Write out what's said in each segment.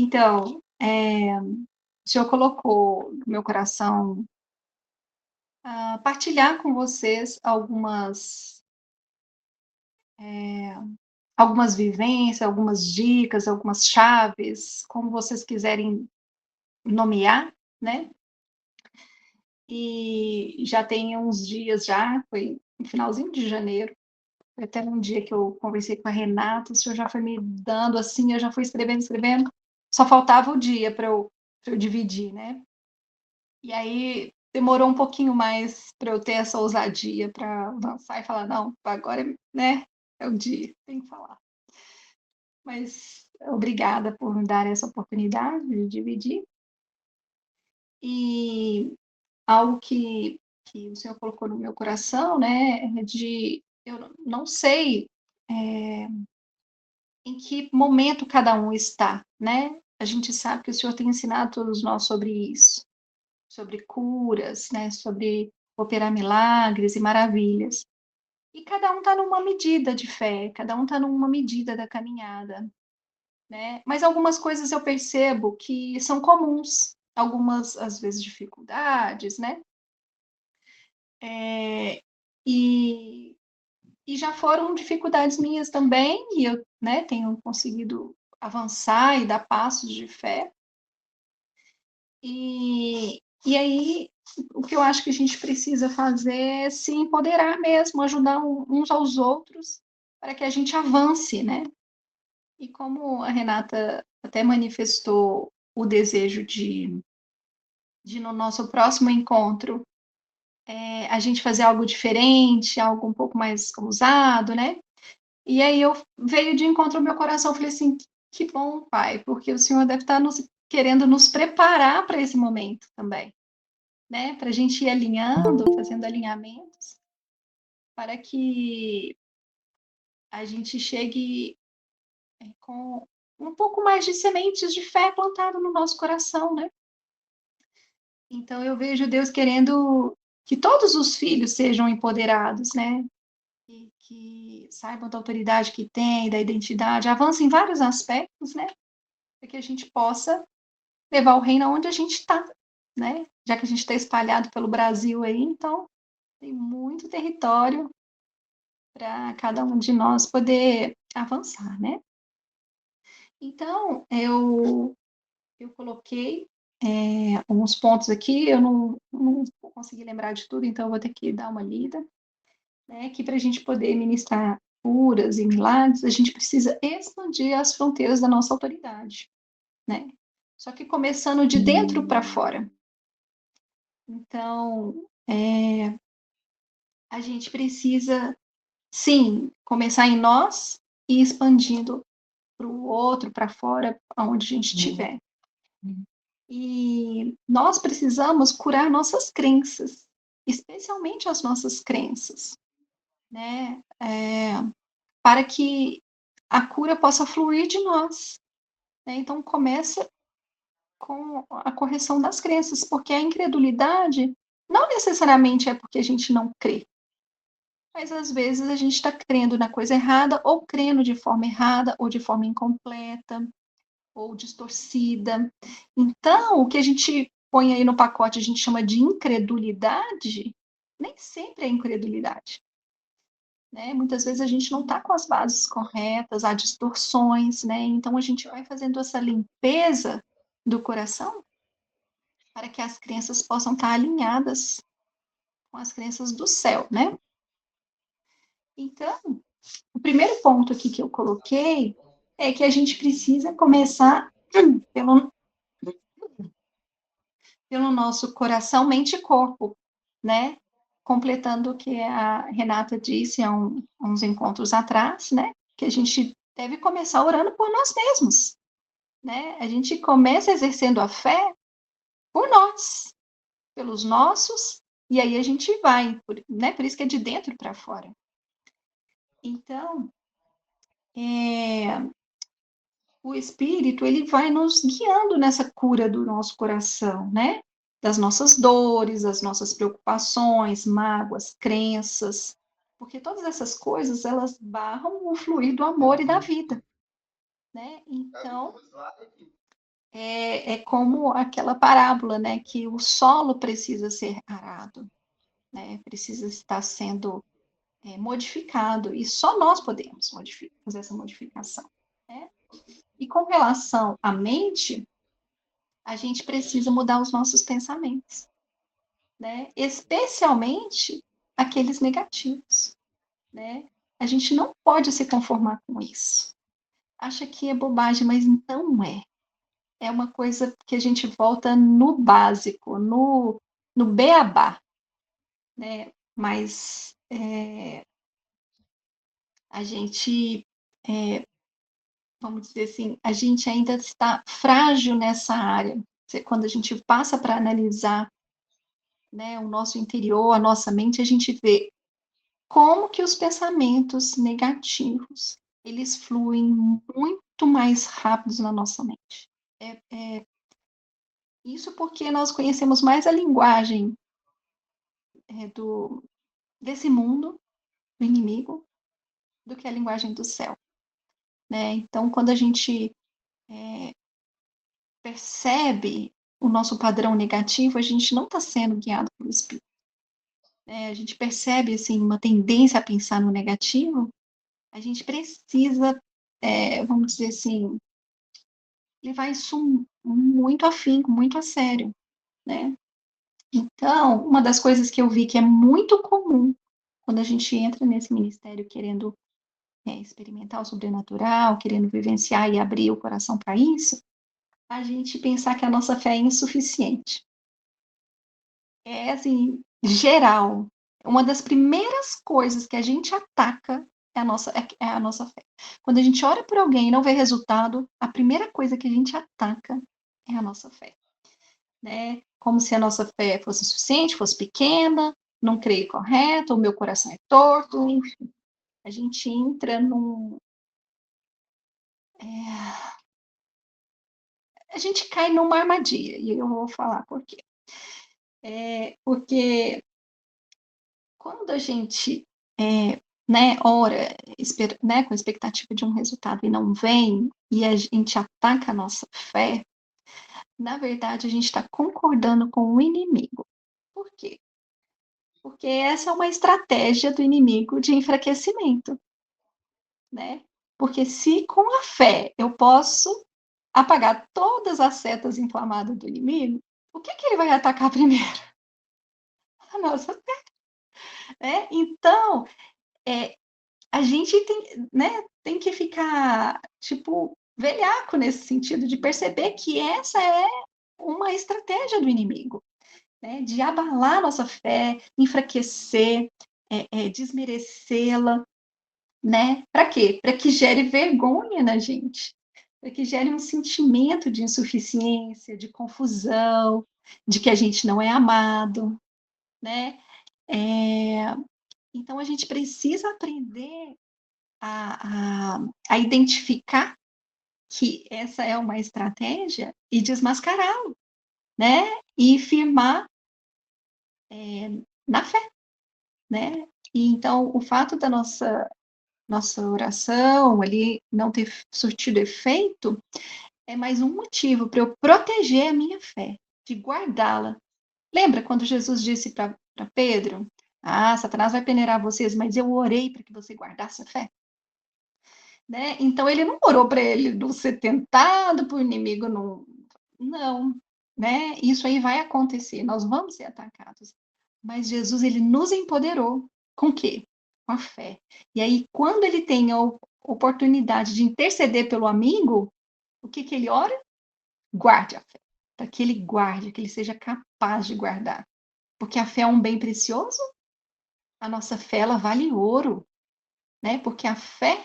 Então, o Senhor colocou no meu coração partilhar com vocês algumas vivências, algumas dicas, algumas chaves, como vocês quiserem nomear, né? E já tem uns dias já, foi no finalzinho de janeiro, foi até um dia que eu conversei com a Renata, o senhor já foi me dando assim, eu já fui escrevendo, escrevendo, só faltava o dia para eu dividir, né? E aí demorou um pouquinho mais para eu ter essa ousadia para avançar e falar, não, agora, né, é o dia, tem que falar. Mas obrigada por me dar essa oportunidade de dividir. E algo que o Senhor colocou no meu coração, né, é de eu não sei em que momento cada um está, né? A gente sabe que o Senhor tem ensinado todos nós sobre isso, sobre curas, né, sobre operar milagres e maravilhas. E cada um está numa medida de fé, cada um está numa medida da caminhada, né? Mas algumas coisas eu percebo que são comuns, algumas, às vezes, dificuldades, né? É, e, e já foram dificuldades minhas também, e eu, né, tenho conseguido avançar e dar passos de fé. E aí, o que eu acho que a gente precisa fazer é se empoderar mesmo, ajudar uns aos outros, para que a gente avance, né? E como a Renata até manifestou o desejo de no nosso próximo encontro, a gente fazer algo diferente, algo um pouco mais ousado, né? E aí eu veio de encontro ao meu coração, eu falei assim, que bom, pai, porque o Senhor deve estar querendo nos preparar para esse momento também, né? Para a gente ir alinhando, fazendo alinhamentos, para que a gente chegue com um pouco mais de sementes de fé plantada no nosso coração, né? Então eu vejo Deus querendo que todos os filhos sejam empoderados, né? Que saibam da autoridade que tem, da identidade, avancem em vários aspectos, né? Para que a gente possa levar o reino aonde a gente está, né? Já que a gente está espalhado pelo Brasil aí, então tem muito território para cada um de nós poder avançar, né? Então, eu coloquei uns pontos aqui, eu não vou conseguir lembrar de tudo, então eu vou ter que dar uma lida, né? Que para a gente poder ministrar curas e milagres, a gente precisa expandir as fronteiras da nossa autoridade, né? Só que começando de dentro para fora. Então, a gente precisa, sim, começar em nós e expandindo para o outro, para fora, aonde a gente estiver. E nós precisamos curar nossas crenças, especialmente as nossas crenças, né? Para que a cura possa fluir de nós, né? Então começa com a correção das crenças, porque a incredulidade não necessariamente é porque a gente não crê, mas às vezes a gente está crendo na coisa errada, ou crendo de forma errada, ou de forma incompleta, ou distorcida. Então, o que a gente põe aí no pacote, a gente chama de incredulidade, nem sempre é incredulidade. Né? Muitas vezes a gente não está com as bases corretas, há distorções, né? Então a gente vai fazendo essa limpeza do coração para que as crenças possam estar alinhadas com as crenças do céu, né? Então, o primeiro ponto aqui que eu coloquei é que a gente precisa começar pelo, pelo nosso coração, mente e corpo, né? Completando o que a Renata disse há uns encontros atrás, né? Que a gente deve começar orando por nós mesmos, né? A gente começa exercendo a fé por nós, pelos nossos, e aí a gente vai, né? Por isso que é de dentro para fora. Então, o Espírito, ele vai nos guiando nessa cura do nosso coração, né? Das nossas dores, das nossas preocupações, mágoas, crenças, porque todas essas coisas, elas barram o fluir do amor e da vida, né? Então, É como aquela parábola, né, que o solo precisa ser arado, né, precisa estar sendo modificado, e só nós podemos fazer essa modificação, né? E com relação à mente, a gente precisa mudar os nossos pensamentos, né? Especialmente aqueles negativos, né? A gente não pode se conformar com isso. Acha que é bobagem, mas não é. É uma coisa que a gente volta no básico, no beabá, né? Mas a gente, vamos dizer assim, a gente ainda está frágil nessa área. Quando a gente passa para analisar, né, o nosso interior, a nossa mente, a gente vê como que os pensamentos negativos, eles fluem muito mais rápidos na nossa mente. Isso porque nós conhecemos mais a linguagem do, desse mundo, do inimigo, do que a linguagem do céu, né? Então, quando a gente percebe o nosso padrão negativo, a gente não está sendo guiado pelo Espírito. Né? A gente percebe assim, uma tendência a pensar no negativo, a gente precisa, vamos dizer assim, levar isso muito afinco, muito a sério, né? Então, uma das coisas que eu vi que é muito comum quando a gente entra nesse ministério querendo experimentar o sobrenatural, querendo vivenciar e abrir o coração para isso, a gente pensar que a nossa fé é insuficiente. É assim, geral. Uma das primeiras coisas que a gente ataca é a nossa fé. Quando a gente ora por alguém e não vê resultado, a primeira coisa que a gente ataca é a nossa fé. Né? Como se a nossa fé fosse insuficiente, fosse pequena, não creio correto, o meu coração é torto, enfim. A gente entra num. A gente cai numa armadilha, e eu vou falar por quê. Porque quando a gente ora, né, com expectativa de um resultado e não vem, e a gente ataca a nossa fé, na verdade a gente está concordando com o inimigo. Por quê? Porque essa é uma estratégia do inimigo de enfraquecimento, né? Porque se com a fé eu posso apagar todas as setas inflamadas do inimigo, o que ele vai atacar primeiro? A nossa fé, né? Então, a gente tem, né, tem que ficar, tipo, velhaco nesse sentido, de perceber que essa é uma estratégia do inimigo, né, de abalar nossa fé, enfraquecer, desmerecê-la, né? Para quê? Para que gere vergonha na gente, para que gere um sentimento de insuficiência, de confusão, de que a gente não é amado, né? Então a gente precisa aprender a identificar que essa é uma estratégia e desmascará-lo, né? E firmar na fé, né? E então o fato da nossa oração ali não ter surtido efeito é mais um motivo para eu proteger a minha fé, de guardá-la. Lembra quando Jesus disse para Pedro: Ah, Satanás vai peneirar vocês, mas eu orei para que você guardasse a fé? Né? Então ele não orou para ele não ser tentado por inimigo, não, né? Isso aí vai acontecer, nós vamos ser atacados. Mas Jesus ele nos empoderou com o quê? Com a fé. E aí quando ele tem a oportunidade de interceder pelo amigo, o que que ele ora? Guarde a fé, para que ele guarde, que ele seja capaz de guardar. Porque a fé é um bem precioso, a nossa fé ela vale ouro, né? Porque a fé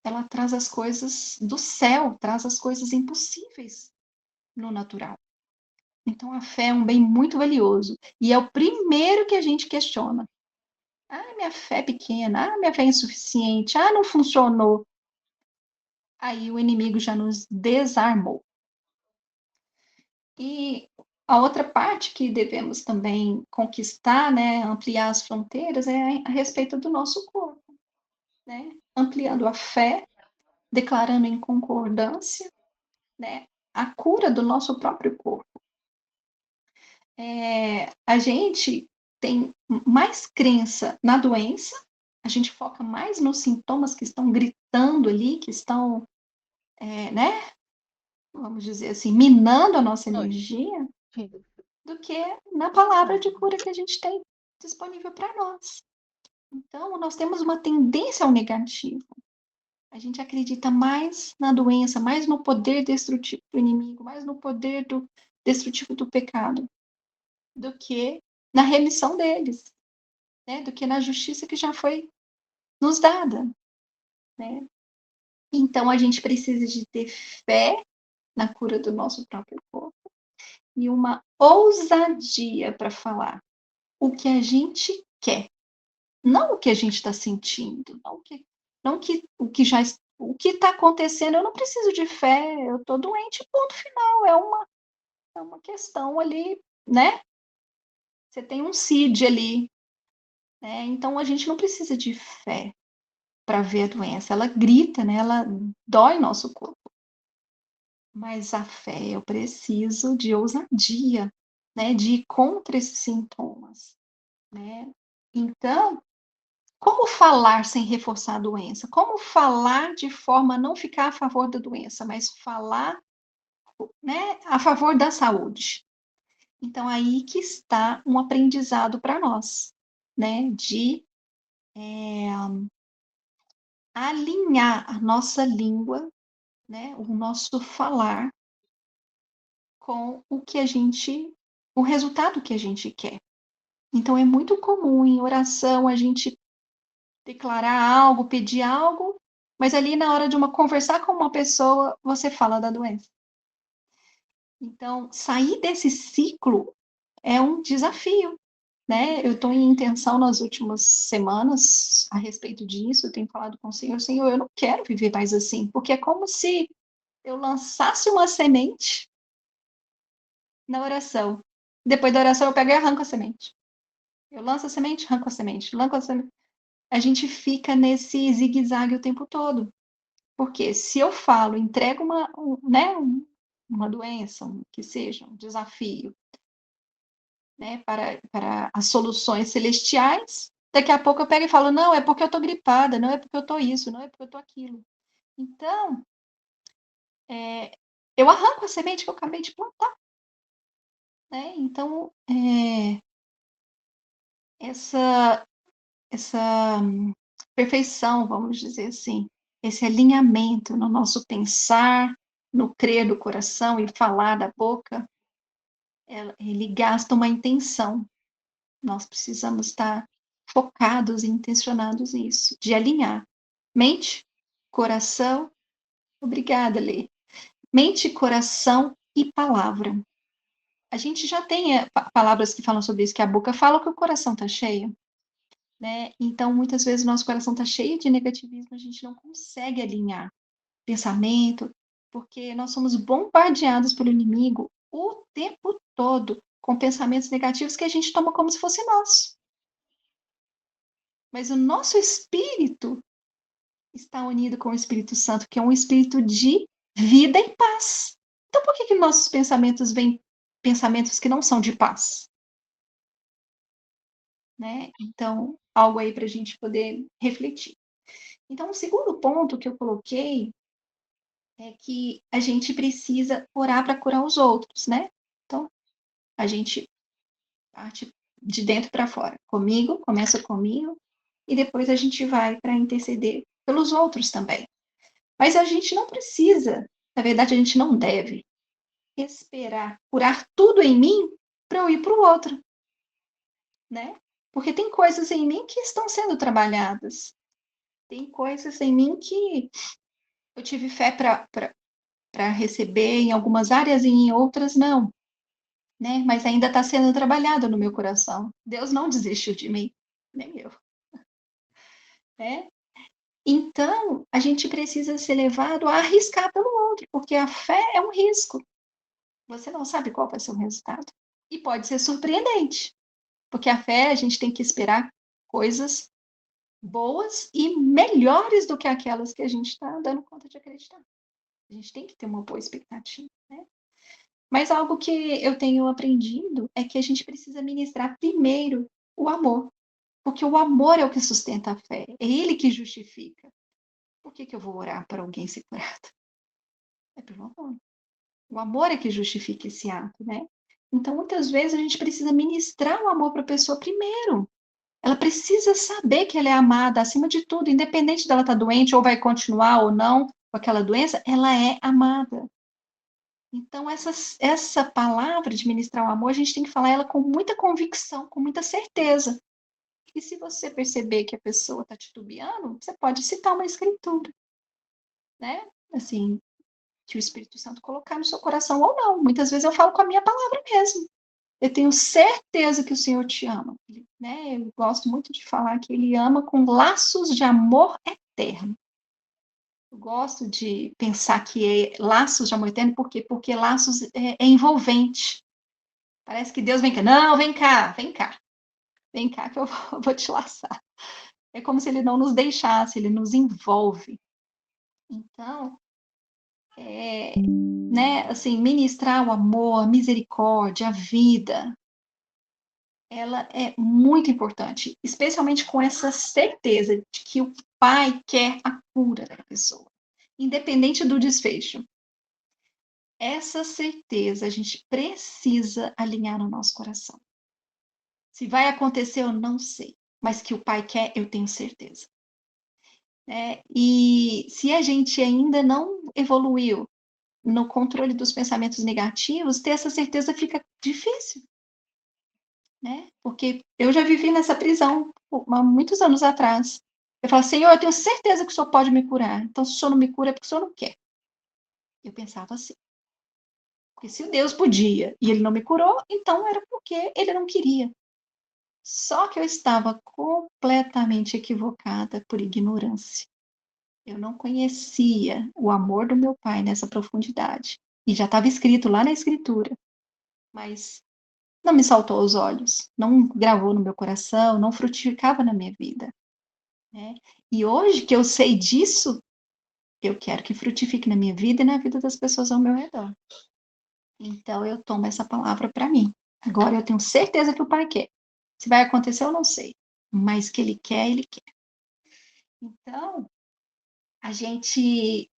ela traz as coisas do céu, traz as coisas impossíveis no natural. Então, a fé é um bem muito valioso. E é o primeiro que a gente questiona. Ah, minha fé é pequena. Ah, minha fé é insuficiente. Ah, não funcionou. Aí o inimigo já nos desarmou. E a outra parte que devemos também conquistar, né, ampliar as fronteiras, é a respeito do nosso corpo. Né? Ampliando a fé, declarando em concordância, né? a cura do nosso próprio corpo. A gente tem mais crença na doença, a gente foca mais nos sintomas que estão gritando ali, que estão, né, vamos dizer assim, minando a nossa Oi. energia, do que na palavra de cura que a gente tem disponível para nós. Então, nós temos uma tendência ao negativo. A gente acredita mais na doença, mais no poder destrutivo do inimigo, mais no poder destrutivo do pecado, do que na remissão deles, né? Do que na justiça que já foi nos dada, né? Então, a gente precisa de ter fé na cura do nosso próprio corpo e uma ousadia para falar o que a gente quer, não o que a gente está sentindo, não que o que está acontecendo. Eu não preciso de fé, eu estou doente, ponto final. É uma questão ali, né? Você tem um CID ali, né? Então a gente não precisa de fé para ver a doença. Ela grita, né? Ela dói nosso corpo. Mas a fé, eu preciso de ousadia, né? De ir contra esses sintomas, né? Então, como falar sem reforçar a doença? Como falar de forma a não ficar a favor da doença, mas falar, né, a favor da saúde? Então, aí que está um aprendizado para nós, né, de alinhar a nossa língua, né, o nosso falar com o resultado que a gente quer. Então, é muito comum em oração a gente declarar algo, pedir algo, mas ali na hora de conversar com uma pessoa, você fala da doença. Então, sair desse ciclo é um desafio, né? Eu estou em intenção nas últimas semanas a respeito disso, eu tenho falado com o Senhor, Senhor, eu não quero viver mais assim, porque é como se eu lançasse uma semente na oração. Depois da oração eu pego e arranco a semente. Eu lanço a semente, arranco a semente, lanço a semente. A gente fica nesse zigue-zague o tempo todo. Porque se eu falo, entrego né, uma doença, que seja um desafio, né, para as soluções celestiais, daqui a pouco eu pego e falo, não, é porque eu estou gripada, não é porque eu estou isso, não é porque eu estou aquilo. Então, eu arranco a semente que eu acabei de plantar. Né? Então, essa, essa perfeição, vamos dizer assim, esse alinhamento no nosso pensar, no crer do coração e falar da boca, ele gasta uma intenção. Nós precisamos estar focados e intencionados nisso, de alinhar mente, coração, obrigada, Lê. Mente, coração e palavra. A gente já tem palavras que falam sobre isso, que a boca fala que o coração está cheio, né? Então, muitas vezes, o nosso coração está cheio de negativismo, a gente não consegue alinhar pensamento, porque nós somos bombardeados pelo inimigo o tempo todo com pensamentos negativos que a gente toma como se fosse nosso. Mas o nosso espírito está unido com o Espírito Santo, que é um espírito de vida e paz. Então, por que nossos pensamentos vêm pensamentos que não são de paz? Né? Então, algo aí para a gente poder refletir. Então, o segundo ponto que eu coloquei é que a gente precisa orar para curar os outros, né? Então, a gente parte de dentro para fora. Comigo, começa comigo, e depois a gente vai para interceder pelos outros também. Mas a gente não precisa, na verdade, a gente não deve esperar curar tudo em mim para eu ir para o outro, né? Porque tem coisas em mim que estão sendo trabalhadas. Tem coisas em mim que eu tive fé para receber em algumas áreas e em outras não, né? Mas ainda está sendo trabalhado no meu coração. Deus não desistiu de mim, nem eu, né? Então, a gente precisa ser levado a arriscar pelo outro, porque a fé é um risco. Você não sabe qual vai ser o resultado. E pode ser surpreendente, porque a fé a gente tem que esperar coisas boas e melhores do que aquelas que a gente está dando conta de acreditar. A gente tem que ter uma boa expectativa, né? Mas algo que eu tenho aprendido é que a gente precisa ministrar primeiro o amor, porque o amor é o que sustenta a fé, é ele que justifica. Por que que eu vou orar para alguém ser curado? É pelo amor. O amor é que justifica esse ato, né? Então, muitas vezes, a gente precisa ministrar o amor para a pessoa primeiro. Ela precisa saber que ela é amada acima de tudo, independente dela estar doente ou vai continuar ou não com aquela doença, ela é amada. Então, essa palavra de ministrar o amor, a gente tem que falar ela com muita convicção, com muita certeza. E se você perceber que a pessoa está titubeando, você pode citar uma escritura, né? Assim, que o Espírito Santo colocar no seu coração ou não. Muitas vezes eu falo com a minha palavra mesmo. Eu tenho certeza que o Senhor te ama, né? Eu gosto muito de falar que Ele ama com laços de amor eterno. Eu gosto de pensar que é laços de amor eterno, por quê? Porque laços é envolvente. Parece que Deus vem cá. Não, vem cá, vem cá. Vem cá que eu vou te laçar. É como se Ele não nos deixasse, Ele nos envolve. Então, né, assim, ministrar o amor, a misericórdia, a vida, ela é muito importante, especialmente com essa certeza de que o Pai quer a cura da pessoa, independente do desfecho. Essa certeza a gente precisa alinhar no nosso coração. Se vai acontecer, eu não sei, mas que o Pai quer, eu tenho certeza. E se a gente ainda não evoluiu no controle dos pensamentos negativos, ter essa certeza fica difícil, né? Porque eu já vivi nessa prisão há muitos anos atrás. Eu falo, Senhor, eu tenho certeza que o Senhor pode me curar. Então, se o Senhor não me cura, é porque o Senhor não quer. Eu pensava assim. Porque se o Deus podia e ele não me curou, então era porque ele não queria. Só que eu estava completamente equivocada por ignorância. Eu não conhecia o amor do meu pai nessa profundidade. E já estava escrito lá na escritura. Mas não me saltou aos olhos, não gravou no meu coração, não frutificava na minha vida, né? E hoje que eu sei disso, eu quero que frutifique na minha vida e na vida das pessoas ao meu redor. Então eu tomo essa palavra para mim. Agora eu tenho certeza que o Pai quer. Se vai acontecer, eu não sei, mas que Ele quer, Ele quer. Então, a gente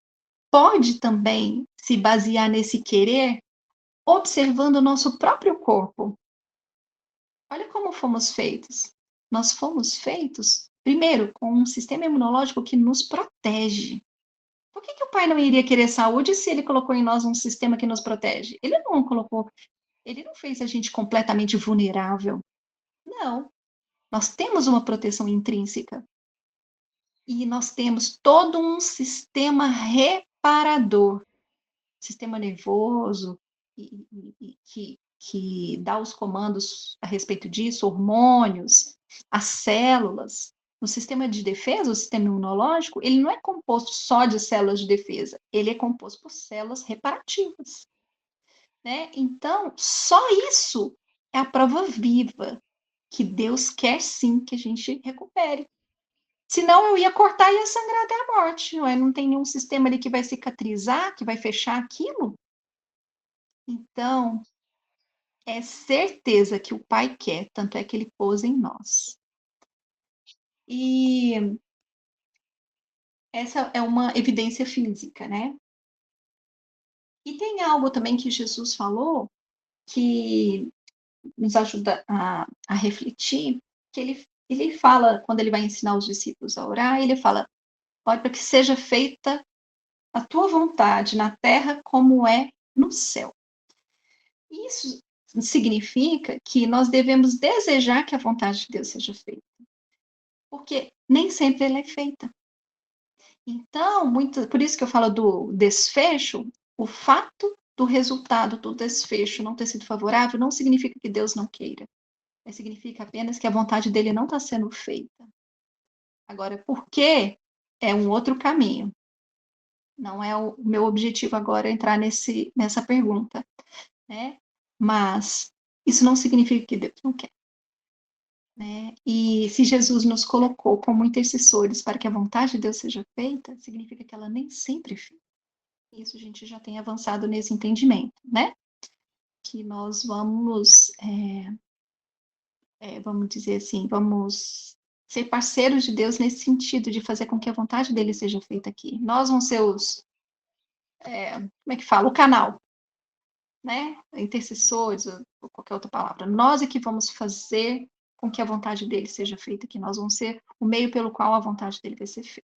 pode também se basear nesse querer observando o nosso próprio corpo. Olha como fomos feitos. Nós fomos feitos, primeiro, com um sistema imunológico que nos protege. Por que que o pai não iria querer saúde se ele colocou em nós um sistema que nos protege? Ele não colocou, ele não fez a gente completamente vulnerável. Não. Nós temos uma proteção intrínseca. E nós temos todo um sistema reparador, sistema nervoso, que dá os comandos a respeito disso, hormônios, as células. No sistema de defesa, o sistema imunológico, ele não é composto só de células de defesa, ele é composto por células reparativas, né? Então, só isso é a prova viva que Deus quer sim que a gente recupere. Senão eu ia cortar e ia sangrar até a morte, não é? Não tem nenhum sistema ali que vai cicatrizar, que vai fechar aquilo. Então, é certeza que o Pai quer, tanto é que ele pôs em nós. E essa é uma evidência física, né? E tem algo também que Jesus falou que nos ajuda a refletir, que ele fala, quando ele vai ensinar os discípulos a orar, ele fala, olha, para que seja feita a tua vontade na terra como é no céu. Isso significa que nós devemos desejar que a vontade de Deus seja feita, porque nem sempre ela é feita. Então, por isso que eu falo do desfecho, o fato do resultado do desfecho não ter sido favorável não significa que Deus não queira, mas significa apenas que a vontade dele não está sendo feita. Agora, por quê? É um outro caminho. Não é o meu objetivo agora entrar nessa pergunta, né? Mas isso não significa que Deus não quer. Né? E se Jesus nos colocou como intercessores para que a vontade de Deus seja feita, significa que ela nem sempre é feita. Isso a gente já tem avançado nesse entendimento, né? Que nós vamos, vamos dizer assim, vamos ser parceiros de Deus nesse sentido de fazer com que a vontade dele seja feita aqui. Nós vamos ser como é que fala? O canal, né? Intercessores, ou qualquer outra palavra. Nós é que vamos fazer com que a vontade dele seja feita aqui. Nós vamos ser o meio pelo qual a vontade dele vai ser feita.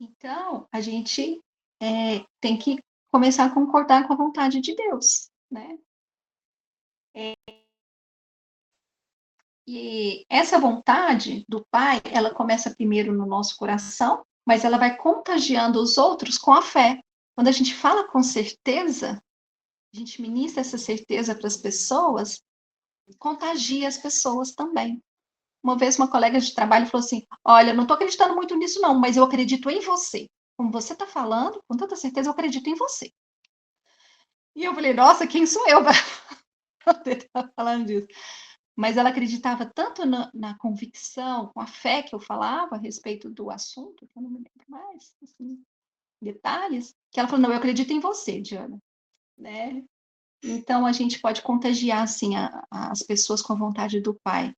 Então, a gente tem que começar a concordar com a vontade de Deus, né? E essa vontade do Pai, ela começa primeiro no nosso coração, mas ela vai contagiando os outros com a fé. Quando a gente fala com certeza, a gente ministra essa certeza para as pessoas, contagia as pessoas também. Uma vez uma colega de trabalho falou assim: olha, não estou acreditando muito nisso não, mas eu acredito em você. Como você está falando, com tanta certeza, eu acredito em você. E eu falei: nossa, quem sou eu para poder estar falando disso? Mas ela acreditava tanto na convicção, com a fé que eu falava a respeito do assunto, que eu não me lembro mais, assim, detalhes, que ela falou: não, eu acredito em você, Diana, né? Então a gente pode contagiar assim as pessoas com a vontade do Pai.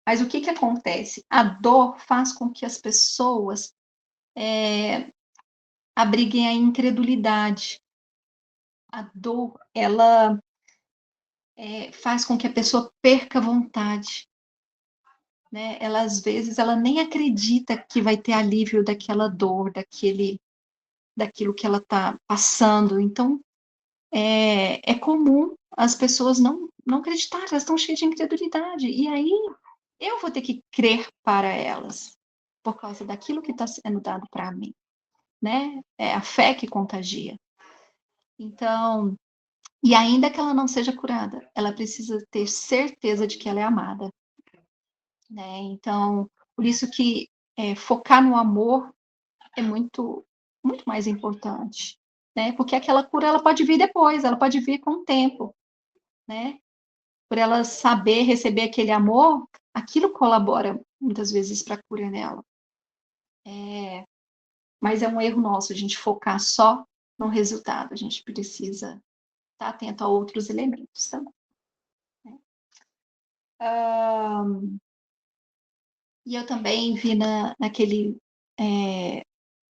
Mas o que que acontece? A dor faz com que as pessoas abriguem a incredulidade. A dor, ela faz com que a pessoa perca a vontade, né? Ela, às vezes, ela nem acredita que vai ter alívio daquela dor, daquilo que ela está passando. Então, é comum as pessoas não acreditarem, elas estão cheias de incredulidade. E aí, eu vou ter que crer para elas, por causa daquilo que está sendo dado para mim, né? É a fé que contagia. Então, e ainda que ela não seja curada, ela precisa ter certeza de que ela é amada, né? Então, por isso que focar no amor é muito mais importante, né? Porque aquela cura ela pode vir depois, ela pode vir com o tempo, né? Por ela saber receber aquele amor, aquilo colabora muitas vezes para a cura nela. Mas é um erro nosso a gente focar só no resultado, a gente precisa estar atento a outros elementos também. Né? E eu também vi naquele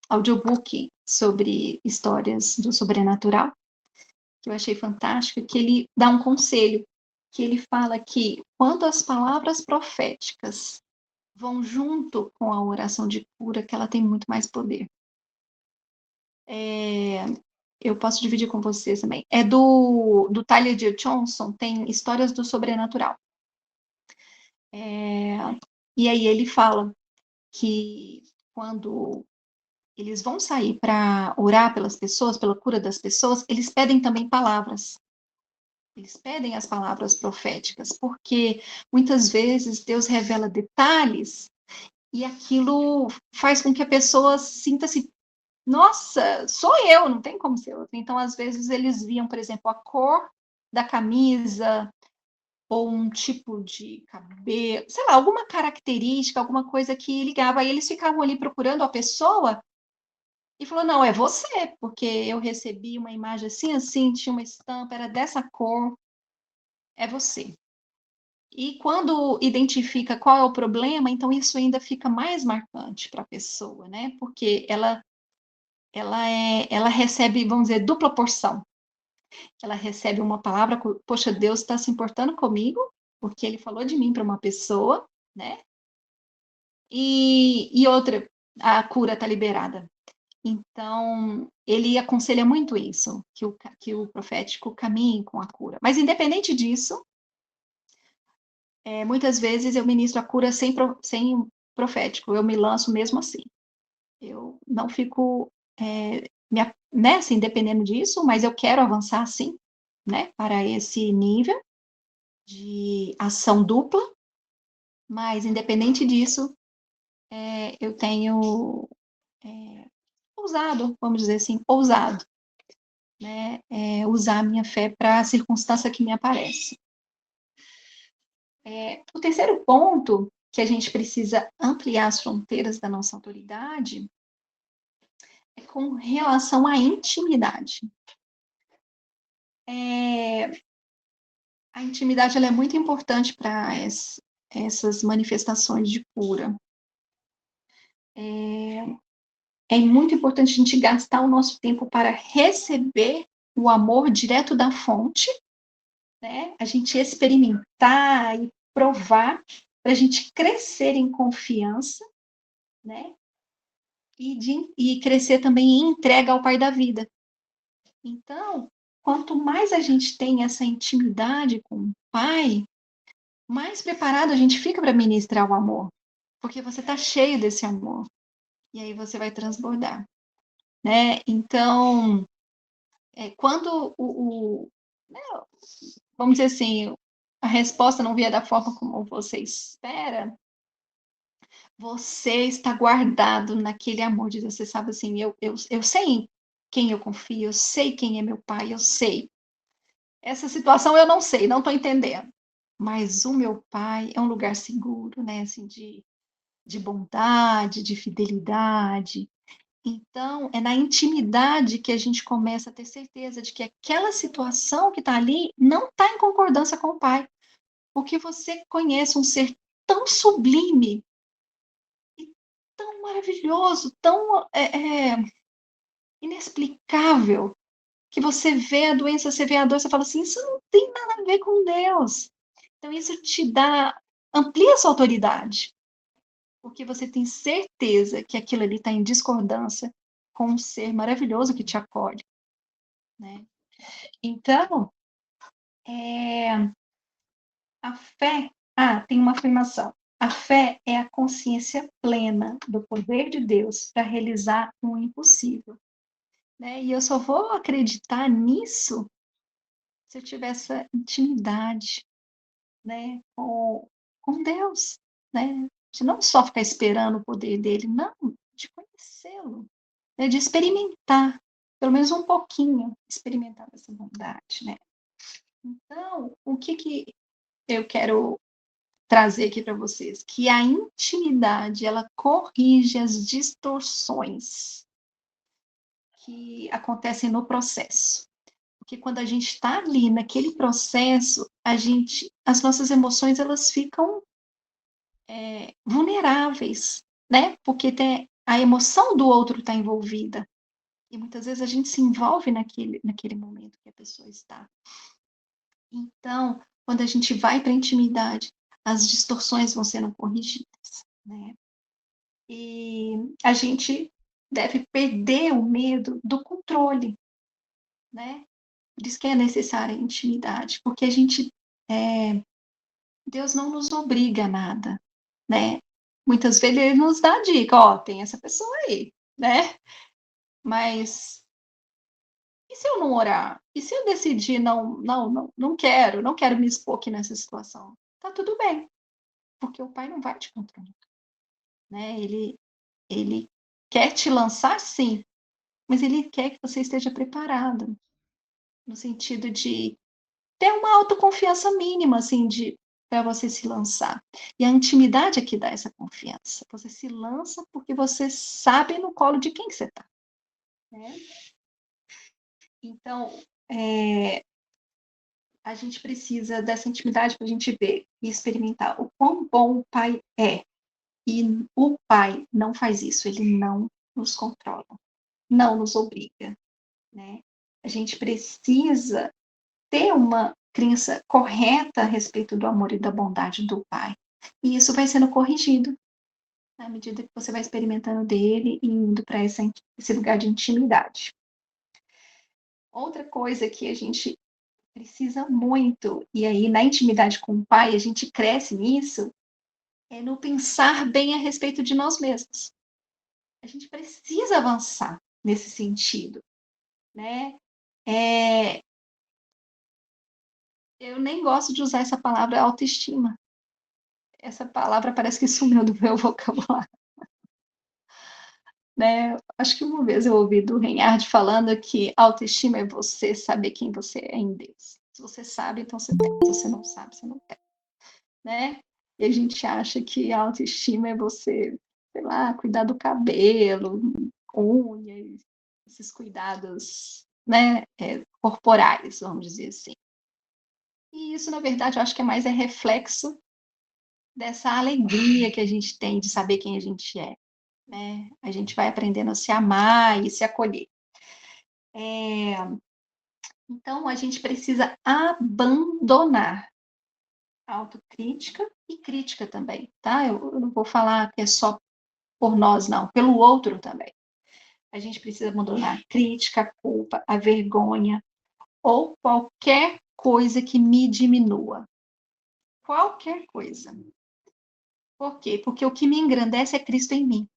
audiobook sobre histórias do sobrenatural, que eu achei fantástico, que ele dá um conselho, que ele fala que quando as palavras proféticas vão junto com a oração de cura, que ela tem muito mais poder. Eu posso dividir com vocês também. É do Tyler J. Johnson, tem Histórias do Sobrenatural. E aí ele fala que quando eles vão sair para orar pelas pessoas, pela cura das pessoas, eles pedem também palavras. Eles pedem as palavras proféticas, porque muitas vezes Deus revela detalhes e aquilo faz com que a pessoa sinta-se, nossa, sou eu, não tem como ser outra. Então, às vezes, eles viam, por exemplo, a cor da camisa, ou um tipo de cabelo, sei lá, alguma característica, alguma coisa que ligava. Aí eles ficavam ali procurando a pessoa e falou: não, é você, porque eu recebi uma imagem assim, assim, tinha uma estampa, era dessa cor, é você. E quando identifica qual é o problema, então isso ainda fica mais marcante para a pessoa, né? Porque ela recebe, vamos dizer, dupla porção. Ela recebe uma palavra, poxa, Deus está se importando comigo, porque ele falou de mim para uma pessoa, né? E outra, a cura está liberada. Então, ele aconselha muito isso, que o profético caminhe com a cura. Mas, independente disso, muitas vezes eu ministro a cura sem profético, eu me lanço mesmo assim. Eu não fico, né, assim, dependendo disso, mas eu quero avançar, sim, né, para esse nível de ação dupla, mas, independente disso, eu tenho ousado, vamos dizer assim, ousado, né, usar a minha fé para a circunstância que me aparece. O terceiro ponto que a gente precisa ampliar as fronteiras da nossa autoridade é com relação à intimidade. A intimidade ela é muito importante para essas manifestações de cura. É muito importante a gente gastar o nosso tempo para receber o amor direto da fonte, né? A gente experimentar e provar para a gente crescer em confiança, né? E crescer também em entrega ao Pai da vida. Então, quanto mais a gente tem essa intimidade com o Pai, mais preparado a gente fica para ministrar o amor, porque você está cheio desse amor, e aí você vai transbordar, né? Então, quando né, vamos dizer assim, a resposta não vier da forma como você espera, você está guardado naquele amor de Deus. Você sabe assim, eu sei em quem eu confio, eu sei quem é meu pai, eu sei. Essa situação eu não sei, não estou entendendo. Mas o meu pai é um lugar seguro, né? Assim, de bondade, de fidelidade. Então, é na intimidade que a gente começa a ter certeza de que aquela situação que está ali não está em concordância com o pai. Porque você conhece um ser tão sublime, tão maravilhoso, tão inexplicável, que você vê a doença, você vê a dor, você fala assim, isso não tem nada a ver com Deus. Então, isso te dá, amplia a sua autoridade, porque você tem certeza que aquilo ali está em discordância com um ser maravilhoso que te acolhe, né? Então, a fé, tem uma afirmação. A fé é a consciência plena do poder de Deus para realizar o impossível, né? E eu só vou acreditar nisso se eu tiver essa intimidade, né, com Deus, né? De não só ficar esperando o poder dele, não, de conhecê-lo, né? De experimentar, pelo menos um pouquinho, experimentar essa bondade, né? Então, o que eu quero trazer aqui para vocês? Que a intimidade, ela corrige as distorções que acontecem no processo. Porque quando a gente está ali naquele processo, as nossas emoções elas ficam vulneráveis, né? Porque a emoção do outro está envolvida. E muitas vezes a gente se envolve naquele momento que a pessoa está. Então, quando a gente vai para a intimidade, as distorções vão sendo corrigidas, né? E a gente deve perder o medo do controle, né? Por isso que é necessária a intimidade, porque Deus não nos obriga a nada, né? Muitas vezes ele nos dá a dica, ó, tem essa pessoa aí, né? Mas e se eu não orar? E se eu decidir não quero me expor aqui nessa situação? Tá tudo bem, porque o pai não vai te controlar, né? Ele quer te lançar, sim, mas ele quer que você esteja preparado, no sentido de ter uma autoconfiança mínima, assim, de para você se lançar. E a intimidade é que dá essa confiança. Você se lança porque você sabe no colo de quem que você está, né? Então, a gente precisa dessa intimidade para a gente ver e experimentar o quão bom o Pai é. E o Pai não faz isso, ele não nos controla, não nos obriga, né? A gente precisa ter uma crença correta a respeito do amor e da bondade do Pai. E isso vai sendo corrigido à medida que você vai experimentando dele e indo para esse lugar de intimidade. Outra coisa que a gente precisa muito, e aí na intimidade com o Pai a gente cresce nisso, é no pensar bem a respeito de nós mesmos. A gente precisa avançar nesse sentido, né? Eu nem gosto de usar essa palavra autoestima. Essa palavra parece que sumiu do meu vocabulário, né? Acho que uma vez eu ouvi do Reinhard falando que autoestima é você saber quem você é em Deus. Se você sabe, então você tem. Se você não sabe, você não tem, né? E a gente acha que a autoestima é você, sei lá, cuidar do cabelo, unhas, esses cuidados, né, corporais, vamos dizer assim. E isso, na verdade, eu acho que é mais reflexo dessa alegria que a gente tem de saber quem a gente é, né? A gente vai aprendendo a se amar e se acolher. Então, a gente precisa abandonar a autocrítica e crítica também, tá? Eu não vou falar que é só por nós, não, pelo outro também. A gente precisa abandonar a crítica, a culpa, a vergonha ou qualquer coisa que me diminua. Qualquer coisa. Por quê? Porque o que me engrandece é Cristo em mim.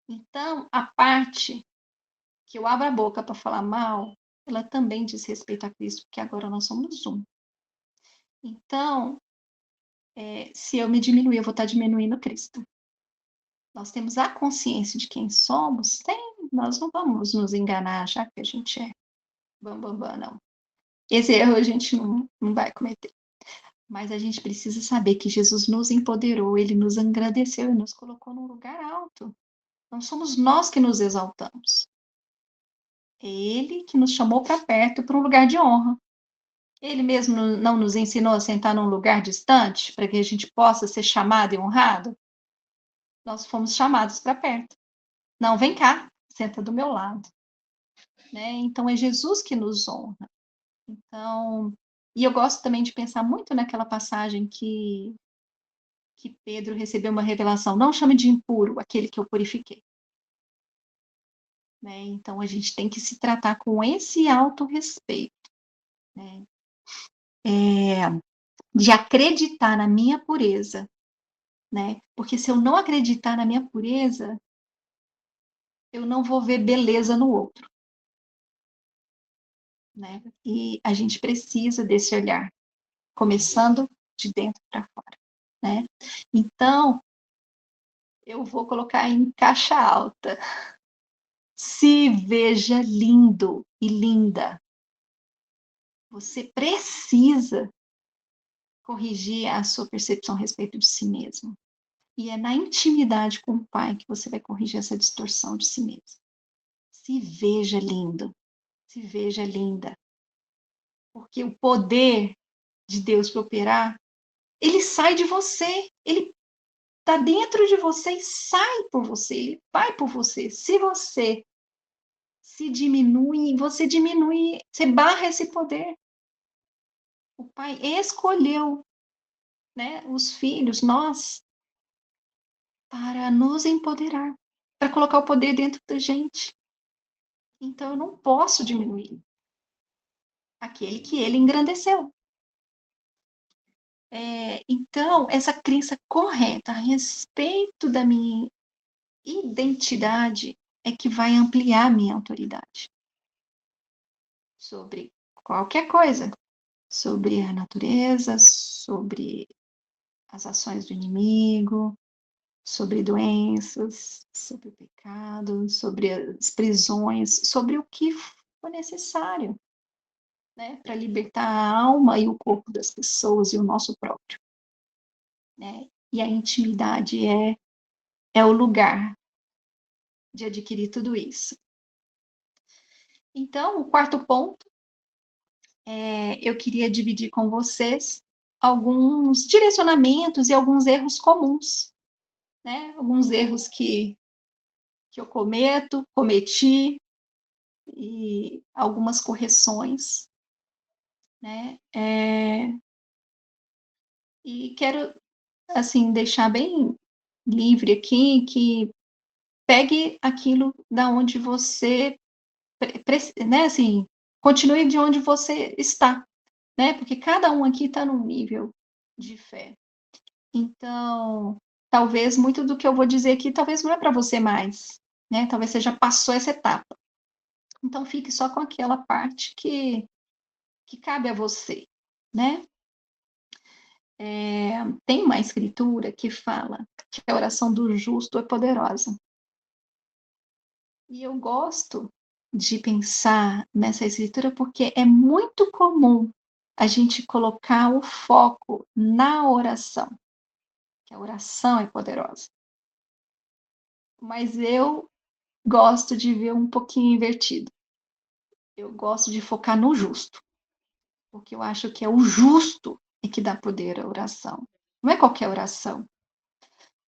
Então, a parte que eu abro a boca para falar mal, ela também diz respeito a Cristo, porque agora nós somos um. Então, se eu me diminuir, eu vou estar diminuindo Cristo. Nós temos a consciência de quem somos, nós não vamos nos enganar, achar que a gente é bam, bam, não. Esse erro a gente não vai cometer. Mas a gente precisa saber que Jesus nos empoderou, ele nos agradeceu e nos colocou num lugar alto. Não somos nós que nos exaltamos. É ele que nos chamou para perto, para um lugar de honra. Ele mesmo não nos ensinou a sentar num lugar distante, para que a gente possa ser chamado e honrado? Nós fomos chamados para perto. Não, vem cá, senta do meu lado. Né? Então, é Jesus que nos honra. Então, e eu gosto também de pensar muito naquela passagem que Pedro recebeu uma revelação. Não chame de impuro aquele que eu purifiquei. Né? Então, a gente tem que se tratar com esse autorrespeito. Né? De acreditar na minha pureza. Né? Porque se eu não acreditar na minha pureza, eu não vou ver beleza no outro. Né? E a gente precisa desse olhar, começando de dentro para fora. Né? Então, eu vou colocar em caixa alta. Se veja lindo e linda. Você precisa corrigir a sua percepção a respeito de si mesmo. E é na intimidade com o Pai que você vai corrigir essa distorção de si mesmo. Se veja lindo, se veja linda. Porque o poder de Deus para operar, ele sai de você, ele está dentro de você e sai por você, ele vai por você. Se você se diminui, você diminui, você barra esse poder. O Pai escolheu, né, os filhos, nós, para nos empoderar, para colocar o poder dentro da gente. Então eu não posso diminuir aquele que ele engrandeceu. Então, essa crença correta a respeito da minha identidade é que vai ampliar a minha autoridade sobre qualquer coisa, sobre a natureza, sobre as ações do inimigo, sobre doenças, sobre o pecado, sobre as prisões, sobre o que for necessário, né, para libertar a alma e o corpo das pessoas e o nosso próprio. Né? E a intimidade é o lugar de adquirir tudo isso. Então, o quarto ponto, eu queria dividir com vocês alguns direcionamentos e alguns erros comuns, né? Alguns erros que eu cometi, e algumas correções, né? E quero, assim, deixar bem livre aqui que pegue aquilo da onde você, né, assim, continue de onde você está, né? Porque cada um aqui está num nível de fé. Então, talvez muito do que eu vou dizer aqui, talvez não é para você mais, né? Talvez você já passou essa etapa. Então, fique só com aquela parte que cabe a você, né? Tem uma escritura que fala que a oração do justo é poderosa. E eu gosto de pensar nessa escritura porque é muito comum a gente colocar o foco na oração. que a oração é poderosa. Mas eu gosto de ver um pouquinho invertido. Eu gosto de focar no justo, porque eu acho que é o justo é que dá poder à oração. Não é qualquer oração,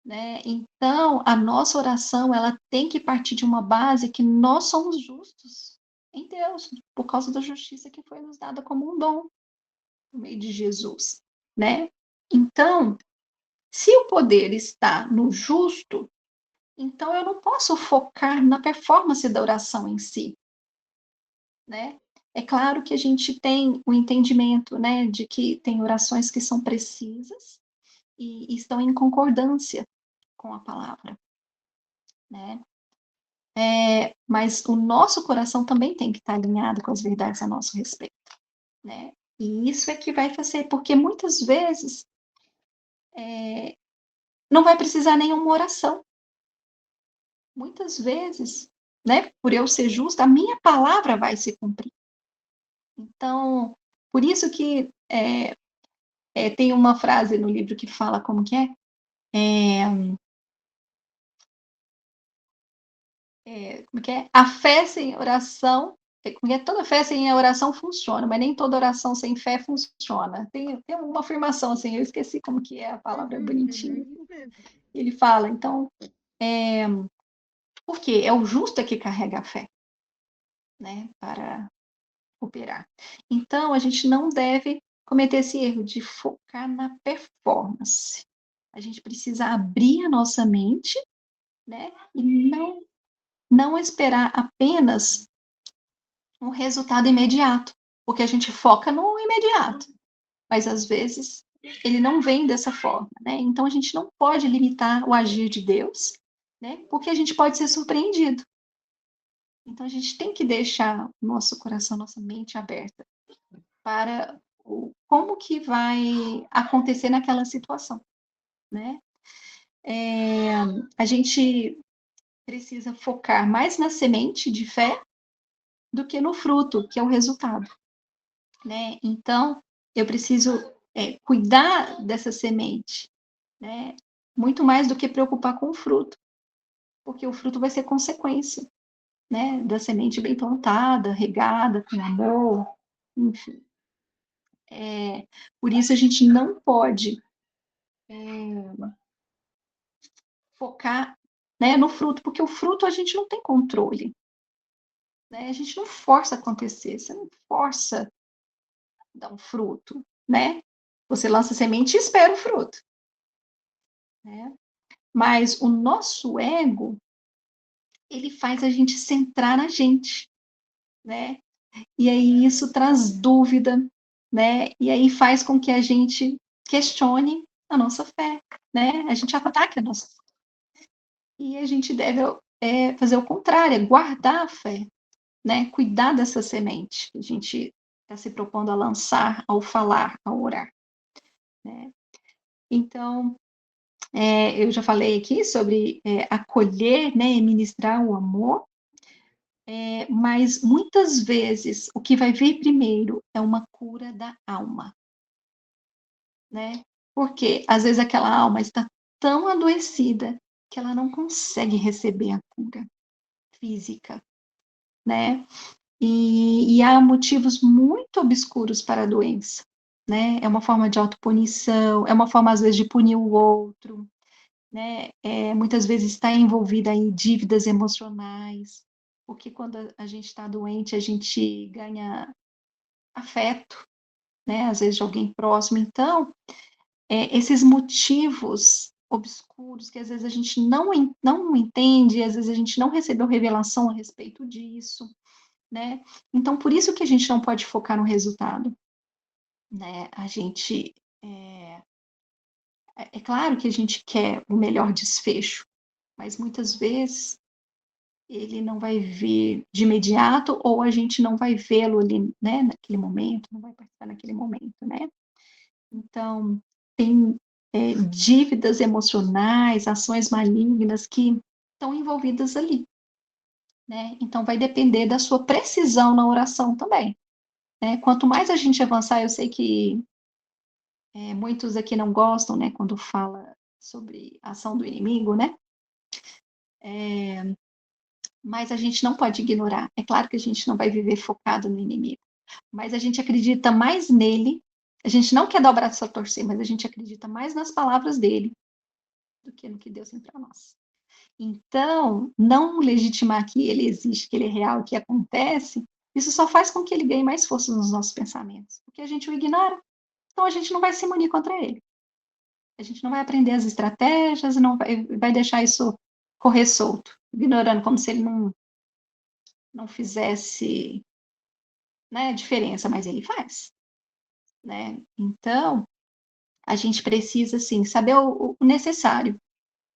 né? Então, a nossa oração, ela tem que partir de uma base que nós somos justos em Deus, por causa da justiça que foi nos dada como um dom por meio de Jesus, né? Então, se o poder está no justo, então eu não posso focar na performance da oração em si, né? É claro que a gente tem o entendimento, né, de que tem orações que são precisas e estão em concordância com a palavra, né? Mas o nosso coração também tem que estar alinhado com as verdades a nosso respeito, né? E isso é que vai fazer, porque muitas vezes não vai precisar nenhuma oração. Muitas vezes, né, por eu ser justa, a minha palavra vai se cumprir. Então, por isso que tem uma frase no livro que fala como que é? Como que é? A fé sem oração, como é? Toda fé sem oração funciona, mas nem toda oração sem fé funciona. Tem uma afirmação assim, eu esqueci como que é a palavra bonitinha. Ele fala, então, por quê? É o justo que carrega a fé, né, para operar. Então, a gente não deve cometer esse erro de focar na performance. A gente precisa abrir a nossa mente, né, e não esperar apenas um resultado imediato, porque a gente foca no imediato, mas às vezes ele não vem dessa forma, né? Então a gente não pode limitar o agir de Deus, né? Porque a gente pode ser surpreendido. Então a gente tem que deixar o nosso coração, nossa mente aberta para como que vai acontecer naquela situação, né? A gente precisa focar mais na semente de fé do que no fruto, que é o resultado, né? Então, eu preciso cuidar dessa semente, né? Muito mais do que preocupar com o fruto, porque o fruto vai ser consequência, né? Da semente bem plantada, regada, com amor, enfim. Por isso a gente não pode focar, né, no fruto, porque o fruto a gente não tem controle, né? A gente não força acontecer, você não força dar um fruto, né? Você lança semente e espera o fruto, né? Mas o nosso ego, ele faz a gente centrar na gente, né? E aí isso traz dúvida, né? E aí faz com que a gente questione a nossa fé, né? A gente ataque a nossa fé. E a gente deve fazer o contrário, guardar a fé, né? Cuidar dessa semente que a gente está se propondo a lançar ao falar, ao orar, né? Então, eu já falei aqui sobre acolher, né, e ministrar o amor, mas muitas vezes o que vai vir primeiro é uma cura da alma, né? Porque às vezes aquela alma está tão adoecida que ela não consegue receber a cura física, né? E há motivos muito obscuros para a doença, né? É uma forma de autopunição, é uma forma às vezes de punir o outro, né? Muitas vezes está envolvida em dívidas emocionais, porque quando a gente está doente, a gente ganha afeto, né? Às vezes de alguém próximo. Então, esses motivos obscuros que às vezes a gente não entende, às vezes a gente não recebeu revelação a respeito disso, né? Então, por isso que a gente não pode focar no resultado, né? A gente é claro que a gente quer o melhor desfecho, mas muitas vezes ele não vai vir de imediato ou a gente não vai vê-lo ali, né, naquele momento, não vai participar naquele momento, né? Então, tem dívidas emocionais, ações malignas que estão envolvidas ali, né? Então, vai depender da sua precisão na oração também, né? Quanto mais a gente avançar, eu sei que muitos aqui não gostam, né, quando fala sobre a ação do inimigo, né? Mas a gente não pode ignorar. É claro que a gente não vai viver focado no inimigo, mas a gente acredita mais nele. A gente não quer dar o braço a torcer, mas a gente acredita mais nas palavras dele do que no que Deus tem para nós. Então, não legitimar que ele existe, que ele é real, que acontece, isso só faz com que ele ganhe mais força nos nossos pensamentos, porque a gente o ignora. Então, a gente não vai se munir contra ele. A gente não vai aprender as estratégias, não vai deixar isso correr solto, ignorando como se ele não fizesse, né, diferença, mas ele faz, né? Então, a gente precisa, assim, saber o necessário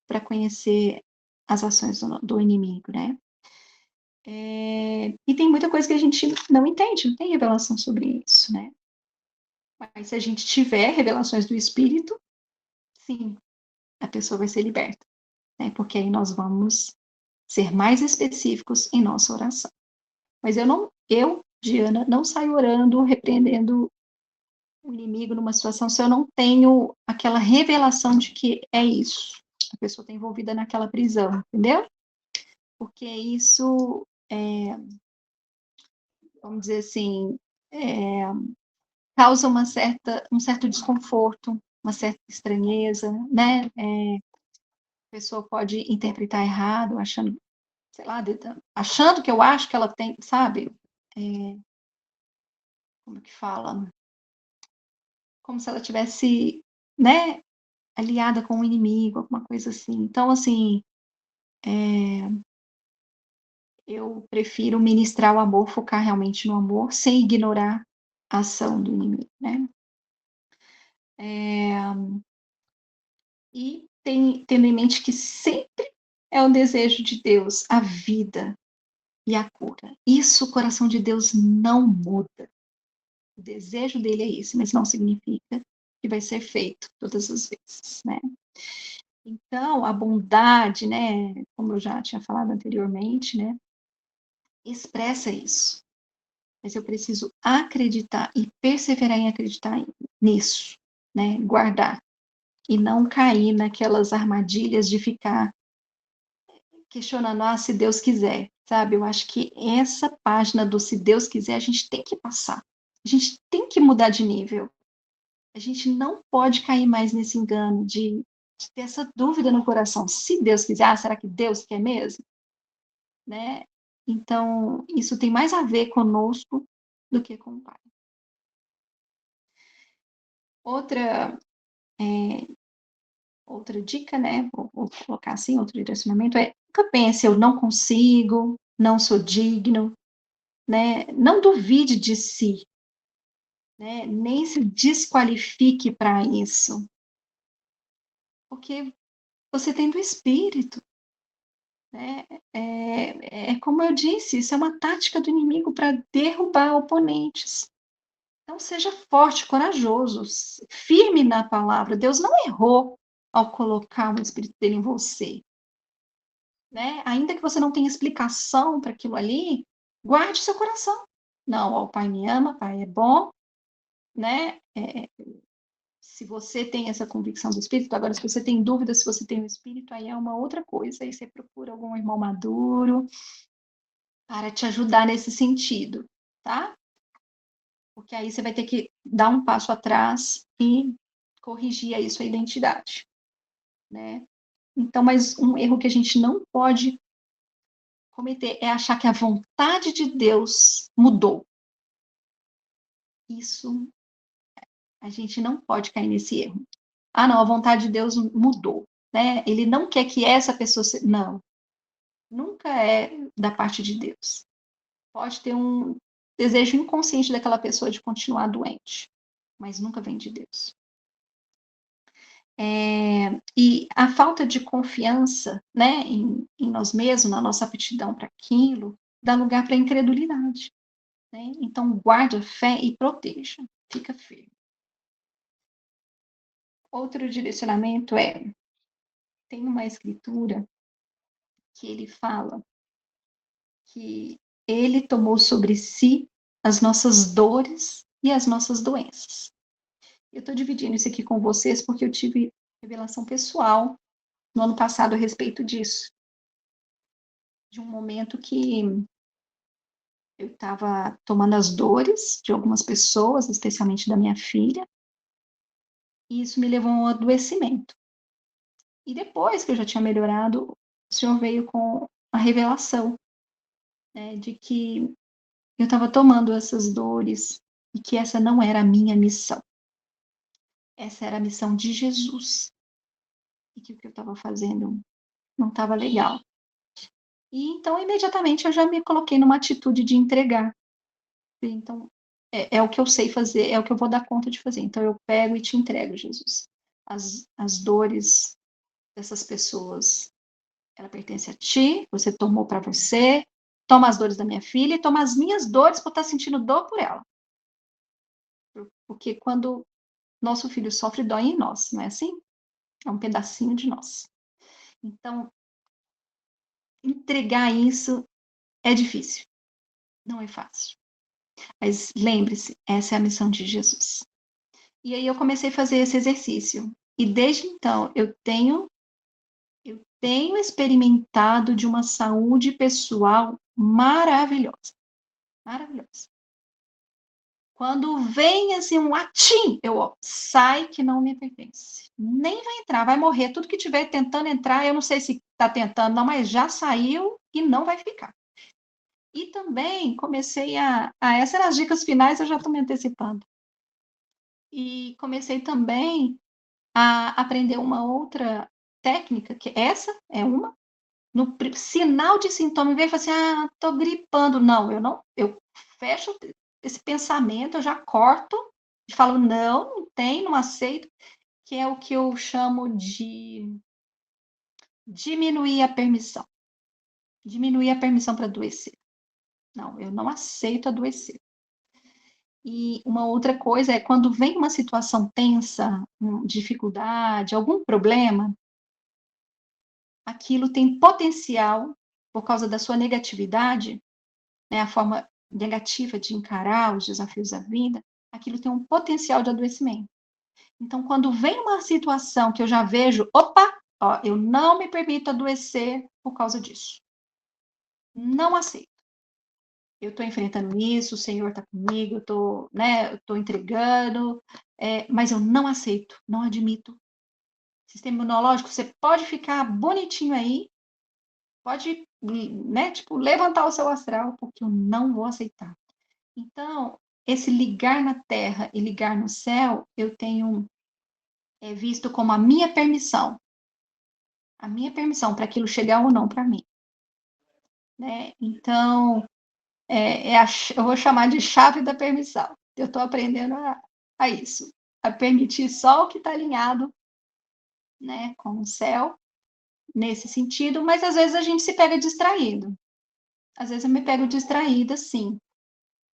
para conhecer as ações do inimigo, né? E tem muita coisa que a gente não entende, não tem revelação sobre isso, né? Mas se a gente tiver revelações do Espírito, sim, a pessoa vai ser liberta, né? Porque aí nós vamos ser mais específicos em nossa oração. Mas Diana, não saio orando, repreendendo o inimigo numa situação se eu não tenho aquela revelação de que é isso. A pessoa está envolvida naquela prisão, entendeu? Porque isso, vamos dizer assim, causa um certo desconforto, uma certa estranheza, né? A pessoa pode interpretar errado, achando, sei lá, achando que eu acho que ela tem, sabe? Como que fala? Como se ela tivesse, né, aliada com o inimigo, alguma coisa assim. Então, assim, eu prefiro ministrar o amor, focar realmente no amor, sem ignorar a ação do inimigo, né? E tendo em mente que sempre é o desejo de Deus, a vida e a cura. Isso o coração de Deus não muda. O desejo dele é esse, mas não significa que vai ser feito todas as vezes, né? Então, a bondade, né, como eu já tinha falado anteriormente, né, expressa isso. Mas eu preciso acreditar e perseverar em acreditar nisso, né, guardar e não cair naquelas armadilhas de ficar questionando, se Deus quiser, sabe? Eu acho que essa página do se Deus quiser, a gente tem que passar. A gente tem que mudar de nível. A gente não pode cair mais nesse engano de ter essa dúvida no coração. Se Deus quiser, será que Deus quer mesmo? Né? Então, isso tem mais a ver conosco do que com o Pai. Outra, outra dica, né? Vou colocar assim, outro direcionamento nunca pense, eu não consigo, não sou digno, né? Não duvide de si, né? Nem se desqualifique para isso, porque você tem do Espírito, né? É como eu disse, isso é uma tática do inimigo para derrubar oponentes. Então seja forte, corajoso, firme na palavra. Deus não errou ao colocar o Espírito dele em você, né? Ainda que você não tenha explicação para aquilo ali, guarde seu coração. Não, ó, o Pai me ama, o Pai é bom, né? Se você tem essa convicção do Espírito, agora se você tem dúvida se você tem o Espírito, aí é uma outra coisa, aí você procura algum irmão maduro para te ajudar nesse sentido, tá? Porque aí você vai ter que dar um passo atrás e corrigir aí sua identidade, né? Então, mas um erro que a gente não pode cometer é achar que a vontade de Deus mudou. Isso, a gente não pode cair nesse erro. Não, a vontade de Deus mudou, né? Ele não quer que essa pessoa não, nunca é da parte de Deus. Pode ter um desejo inconsciente daquela pessoa de continuar doente, mas nunca vem de Deus. E a falta de confiança, né, em nós mesmos, na nossa aptidão para aquilo, dá lugar para a incredulidade. Né? Então, guarde a fé e proteja. Fica firme. Outro direcionamento tem uma escritura que ele fala que ele tomou sobre si as nossas dores e as nossas doenças. Eu estou dividindo isso aqui com vocês porque eu tive revelação pessoal no ano passado a respeito disso, de um momento que eu estava tomando as dores de algumas pessoas, especialmente da minha filha, e isso me levou a um adoecimento. E depois que eu já tinha melhorado, o Senhor veio com a revelação, né, de que eu estava tomando essas dores e que essa não era a minha missão. Essa era a missão de Jesus. E que o que eu estava fazendo não estava legal. E então, imediatamente, eu já me coloquei numa atitude de entregar. Então, é o que eu sei fazer, é o que eu vou dar conta de fazer. Então, eu pego e te entrego, Jesus. As dores dessas pessoas, ela pertence a ti, você tomou para você, toma as dores da minha filha e toma as minhas dores por estar sentindo dor por ela. Porque quando nosso filho sofre, dói em nós, não é assim? É um pedacinho de nós. Então, entregar isso é difícil, não é fácil. Mas lembre-se, essa é a missão de Jesus. E aí eu comecei a fazer esse exercício. E desde então eu tenho experimentado de uma saúde pessoal maravilhosa. Maravilhosa. Quando vem assim um atim, eu sai que não me pertence. Nem vai entrar, vai morrer. Tudo que tiver tentando entrar, eu não sei se está tentando, não, mas já saiu e não vai ficar. E também comecei essas eram as dicas finais, eu já estou me antecipando. E comecei também a aprender uma outra técnica, que essa é uma, no sinal de sintoma, em vez de falar assim, tô gripando. Não, eu fecho esse pensamento, eu já corto e falo, não tem, não aceito, que é o que eu chamo de diminuir a permissão. Diminuir a permissão para adoecer. Não, eu não aceito adoecer. E uma outra coisa é quando vem uma situação tensa, dificuldade, algum problema, aquilo tem potencial, por causa da sua negatividade, né, a forma negativa de encarar os desafios da vida, aquilo tem um potencial de adoecimento. Então, quando vem uma situação que eu já vejo, opa, ó, eu não me permito adoecer por causa disso. Não aceito. Eu estou enfrentando isso, o Senhor está comigo, eu estou entregando, mas eu não aceito, não admito. Sistema imunológico, você pode ficar bonitinho aí, pode, né, tipo, levantar o seu astral, porque eu não vou aceitar. Então, esse ligar na terra e ligar no céu, eu tenho visto como a minha permissão para aquilo chegar ou não para mim, né? Então, eu vou chamar de chave da permissão. Eu estou aprendendo a isso, a permitir só o que está alinhado, né, com o céu, nesse sentido, mas às vezes a gente se pega distraído. Às vezes eu me pego distraída, sim.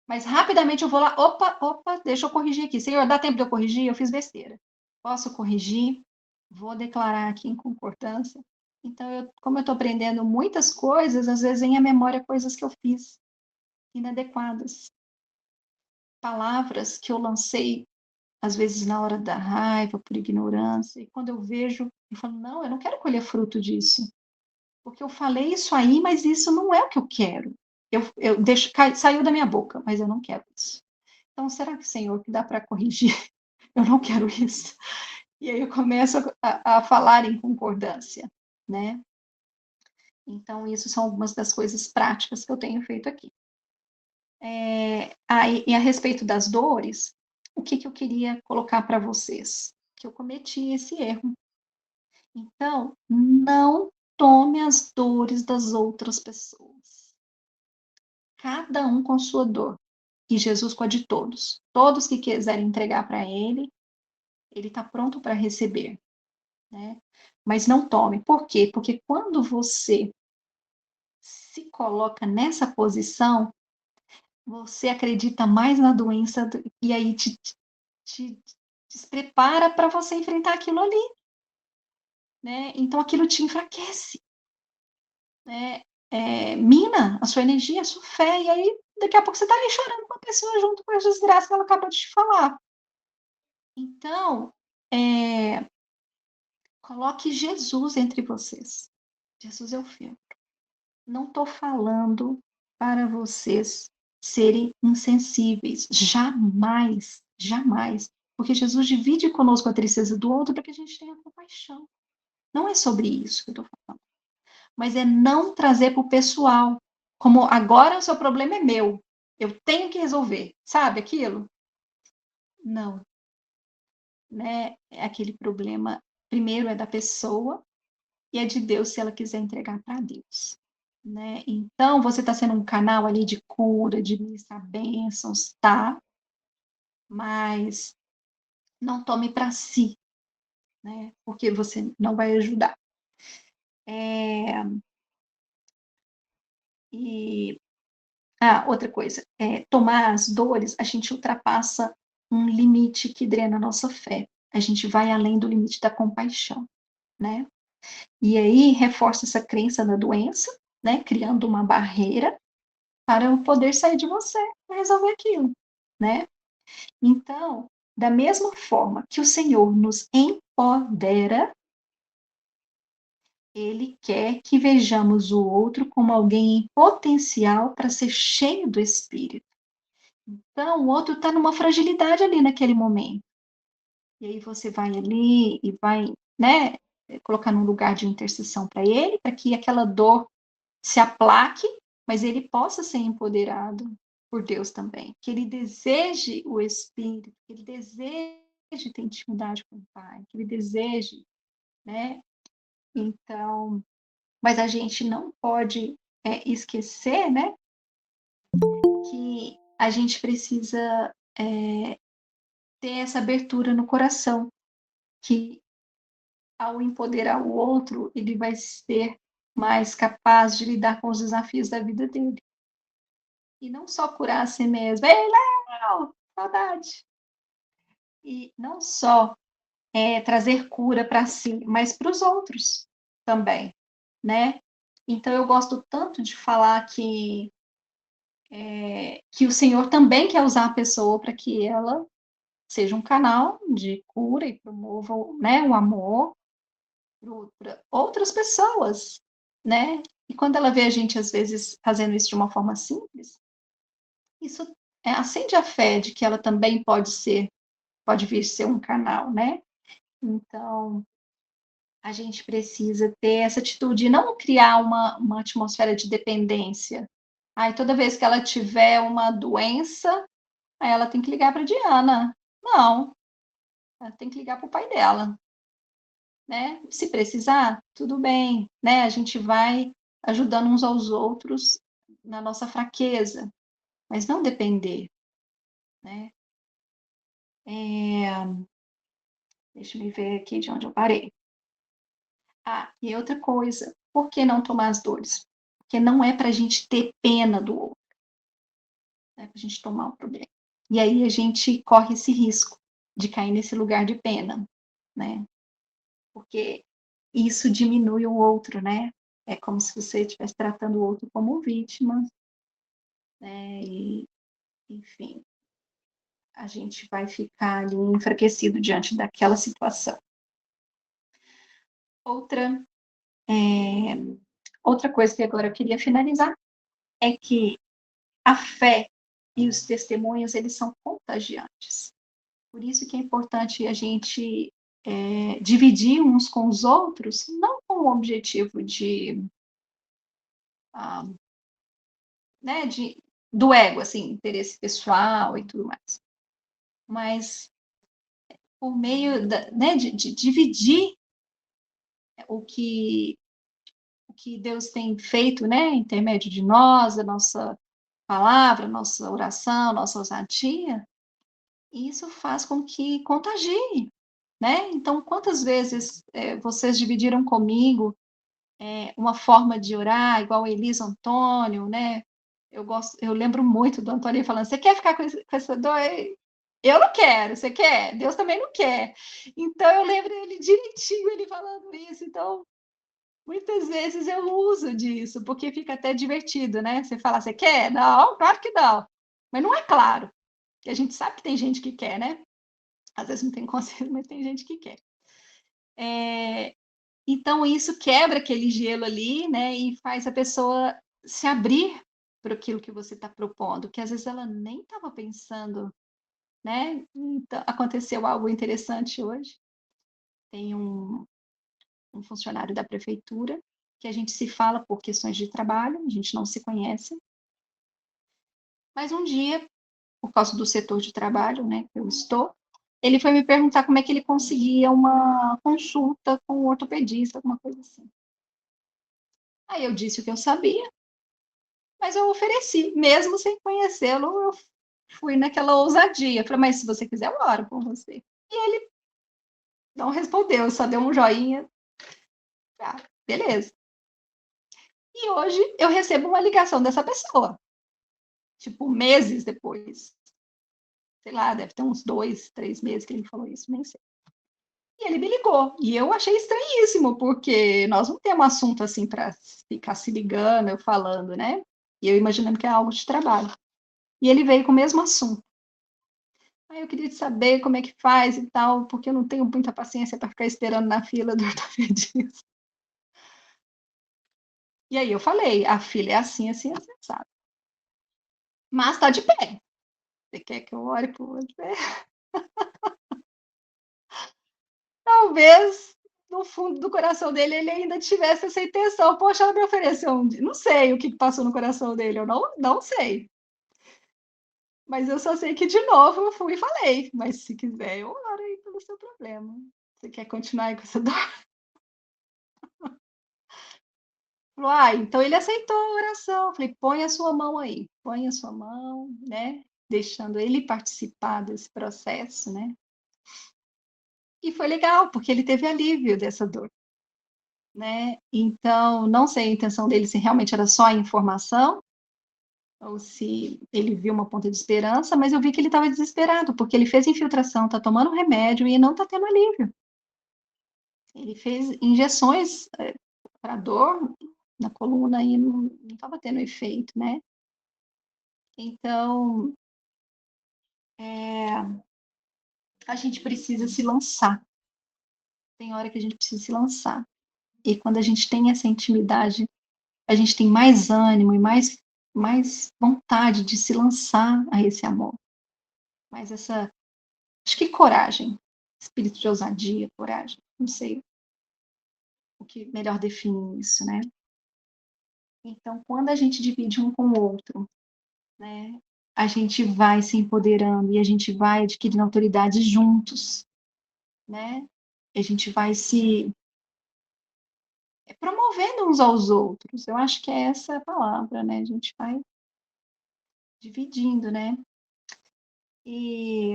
Mas rapidamente eu vou lá, opa, deixa eu corrigir aqui. Senhor, dá tempo de eu corrigir? Eu fiz besteira. Posso corrigir? Vou declarar aqui em concordância. Então, como eu estou aprendendo muitas coisas, às vezes vem à memória coisas que eu fiz inadequadas. Palavras que eu lancei, às vezes na hora da raiva, por ignorância, e quando eu vejo, eu falo, não, eu não quero colher fruto disso. Porque eu falei isso aí, mas isso não é o que eu quero. Eu deixo, saiu da minha boca, mas eu não quero isso. Então, será que, Senhor, que dá para corrigir? Eu não quero isso. E aí eu começo a falar em concordância, né? Então, isso são algumas das coisas práticas que eu tenho feito aqui. E a respeito das dores, o que eu queria colocar para vocês? Que eu cometi esse erro. Então, não tome as dores das outras pessoas. Cada um com sua dor. E Jesus com a de todos. Todos que quiserem entregar para Ele, Ele está pronto para receber. Né? Mas não tome. Por quê? Porque quando você se coloca nessa posição, você acredita mais na doença e aí te desprepara para você enfrentar aquilo ali, né? Então aquilo te enfraquece, né? Mina a sua energia, a sua fé, e aí daqui a pouco você está ali chorando com a pessoa junto com as desgraças que ela acabou de te falar. Então, Coloque Jesus entre vocês. Jesus é o filtro. Não estou falando para vocês serem insensíveis. Jamais, jamais. Porque Jesus divide conosco a tristeza do outro para que a gente tenha compaixão. Não é sobre isso que eu estou falando. Mas é não trazer para o pessoal. Como agora o seu problema é meu. Eu tenho que resolver. Sabe aquilo? Não. Né? Aquele problema, primeiro, é da pessoa e é de Deus se ela quiser entregar para Deus. Né? Então, você está sendo um canal ali de cura, de ministrar bênçãos, tá? Mas não tome para si, né? Porque você não vai ajudar. E outra coisa, tomar as dores, a gente ultrapassa um limite que drena a nossa fé. A gente vai além do limite da compaixão, né? E aí reforça essa crença na doença, né? Criando uma barreira para eu poder sair de você para resolver aquilo, né? Então, da mesma forma que o Senhor nos empodera, Ele quer que vejamos o outro como alguém em potencial para ser cheio do Espírito. Então, o outro está numa fragilidade ali naquele momento. E aí você vai ali e vai, né, colocar num lugar de intercessão para ele, para que aquela dor se aplaque, mas ele possa ser empoderado por Deus também. Que ele deseje o Espírito, que ele deseje ter intimidade com o Pai, que ele deseje, né? Então, mas a gente não pode esquecer, né, que a gente precisa ter essa abertura no coração, que ao empoderar o outro, ele vai ser mais capaz de lidar com os desafios da vida dele. E não só curar a si mesmo. Ei, Léo! Saudade! E não só trazer cura para si, mas para os outros também, né? Então, eu gosto tanto de falar que o Senhor também quer usar a pessoa para que ela seja um canal de cura e promova, né, o amor para outras pessoas, né? E quando ela vê a gente, às vezes, fazendo isso de uma forma simples, isso acende a fé de que ela também pode vir ser um canal, né? Então, a gente precisa ter essa atitude e não criar uma atmosfera de dependência. Aí, toda vez que ela tiver uma doença, aí ela tem que ligar para a Diana. Não, ela tem que ligar para o pai dela, né? Se precisar, tudo bem, né? A gente vai ajudando uns aos outros na nossa fraqueza, mas não depender, né? Deixa eu ver aqui de onde eu parei. E outra coisa, por que não tomar as dores? Porque não é para a gente ter pena do outro, é para a gente tomar o problema. E aí a gente corre esse risco de cair nesse lugar de pena, né? Porque isso diminui o outro, né? É como se você estivesse tratando o outro como vítima, né? E, enfim, a gente vai ficar ali enfraquecido diante daquela situação. Outra, é, outra coisa que agora eu queria finalizar é que a fé e os testemunhos, eles são contagiantes. Por isso que é importante a gente dividir uns com os outros, não com o objetivo ah, né, do ego, assim, interesse pessoal e tudo mais, mas por meio né, de dividir o que Deus tem feito, né, intermédio de nós, a nossa palavra, nossa oração, nossa ousadia, isso faz com que contagie, né? Então, quantas vezes vocês dividiram comigo uma forma de orar, igual Elisa Antônio, né? Eu lembro muito do Antônio falando: você quer ficar com essa dor? Eu não quero, você quer? Deus também não quer. Então, eu lembro ele direitinho, ele falando isso. Então, muitas vezes eu uso disso, porque fica até divertido, né? Você fala: você quer? Não, claro que não. Mas não é claro, que a gente sabe que tem gente que quer, né? Às vezes não tem consciência, mas tem gente que quer. Então, isso quebra aquele gelo ali, né? E faz a pessoa se abrir para aquilo que você está propondo, que às vezes ela nem estava pensando, né? Então, aconteceu algo interessante hoje. Tem um funcionário da prefeitura que a gente se fala por questões de trabalho, a gente não se conhece, mas um dia, por causa do setor de trabalho, né, que eu estou, ele foi me perguntar como é que ele conseguia uma consulta com um ortopedista, alguma coisa assim. Aí eu disse o que eu sabia, mas eu ofereci, mesmo sem conhecê-lo, eu fui naquela ousadia. Falei, mas se você quiser, eu oro com você. E ele não respondeu, só deu um joinha. Ah, beleza. E hoje eu recebo uma ligação dessa pessoa, tipo, meses depois. Sei lá, deve ter uns 2, 3 meses que ele falou isso, nem sei. E ele me ligou. E eu achei estranhíssimo, porque nós não temos assunto assim para ficar se ligando, eu falando, né? E eu imaginando que é algo de trabalho. E ele veio com o mesmo assunto. Aí eu queria saber como é que faz e tal, porque eu não tenho muita paciência para ficar esperando na fila do ortopedista. E aí eu falei, a fila é assim, assim, assim, sabe? Mas tá de pé. Você quer que eu ore por você? Talvez no fundo do coração dele ele ainda tivesse essa intenção. Poxa, ela me ofereceu um dia. Não sei o que passou no coração dele, eu não sei. Mas eu só sei que de novo eu fui e falei. Mas se quiser, eu oro aí pelo seu problema. Você quer continuar aí com essa dor? Falou, então ele aceitou a oração. Falei, põe a sua mão aí, põe a sua mão, né? Deixando ele participar desse processo, né? E foi legal, porque ele teve alívio dessa dor, né? Então, não sei a intenção dele se realmente era só a informação ou se ele viu uma ponta de esperança, mas eu vi que ele estava desesperado, porque ele fez infiltração, está tomando remédio e não está tendo alívio. Ele fez injeções para dor na coluna e não estava tendo efeito, né? Então, a gente precisa se lançar. Tem hora que a gente precisa se lançar. E quando a gente tem essa intimidade, a gente tem mais ânimo e mais vontade de se lançar a esse amor. Mais essa, acho que coragem, espírito de ousadia, coragem, não sei o que melhor define isso, né? Então, quando a gente divide um com o outro, né, a gente vai se empoderando e a gente vai adquirindo autoridade juntos, né? A gente vai se promovendo uns aos outros. Eu acho que é essa a palavra, né? A gente vai dividindo, né? E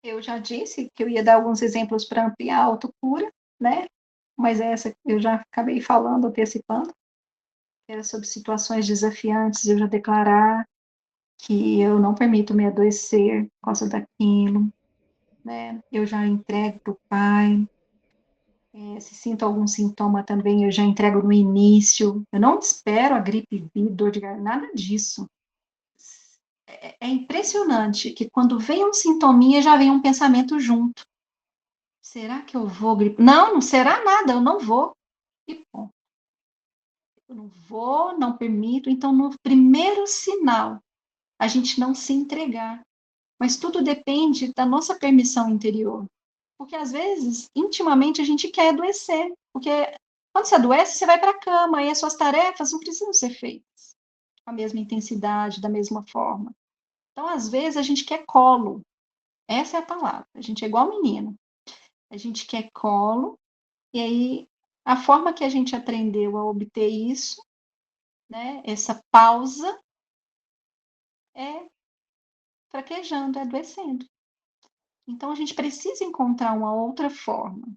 eu já disse que eu ia dar alguns exemplos para ampliar a autocura, né? Mas essa eu já acabei falando, antecipando, que era sobre situações desafiantes, eu já declarar que eu não permito me adoecer por causa daquilo, né? Eu já entrego para o Pai. Se sinto algum sintoma também, eu já entrego no início. Eu não espero a gripe vir, dor de garganta, nada disso. É impressionante que quando vem um sintominha, já vem um pensamento junto. Será que eu vou gripar? Não, não será nada, eu não vou. E bom, eu não vou, não permito. Então, no primeiro sinal, a gente não se entregar. Mas tudo depende da nossa permissão interior. Porque às vezes, intimamente, a gente quer adoecer. Porque quando você adoece, você vai para a cama e as suas tarefas não precisam ser feitas com a mesma intensidade, da mesma forma. Então, às vezes, a gente quer colo. Essa é a palavra. A gente é igual menino. A gente quer colo, e aí a forma que a gente aprendeu a obter isso, né, essa pausa, é fraquejando, é adoecendo. Então, a gente precisa encontrar uma outra forma,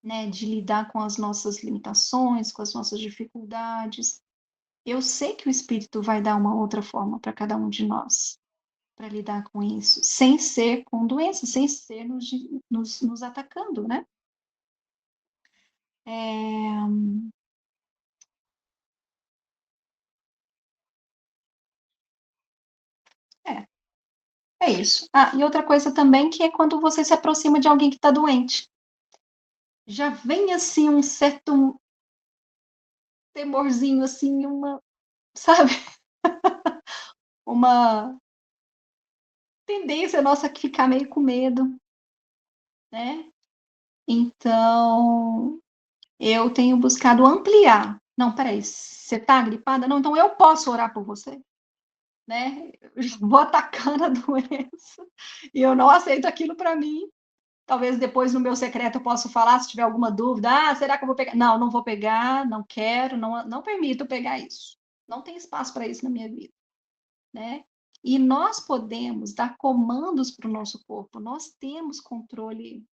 né, de lidar com as nossas limitações, com as nossas dificuldades. Eu sei que o Espírito vai dar uma outra forma para cada um de nós, para lidar com isso, sem ser com doença, sem ser nos atacando, né? É, é, É isso. Ah, e outra coisa também que é quando você se aproxima de alguém que está doente. Já vem assim um certo temorzinho, assim, sabe, uma tendência nossa que ficar meio com medo, né? Então, eu tenho buscado ampliar. Não, peraí, você tá gripada? Não, então eu posso orar por você, né? Eu já vou atacando a doença e eu não aceito aquilo para mim. Talvez depois no meu secreto eu possa falar se tiver alguma dúvida. Ah, será que eu vou pegar? Não, não vou pegar, não quero, não permito pegar isso. Não tem espaço para isso na minha vida, né? E nós podemos dar comandos para o nosso corpo. Nós temos controle,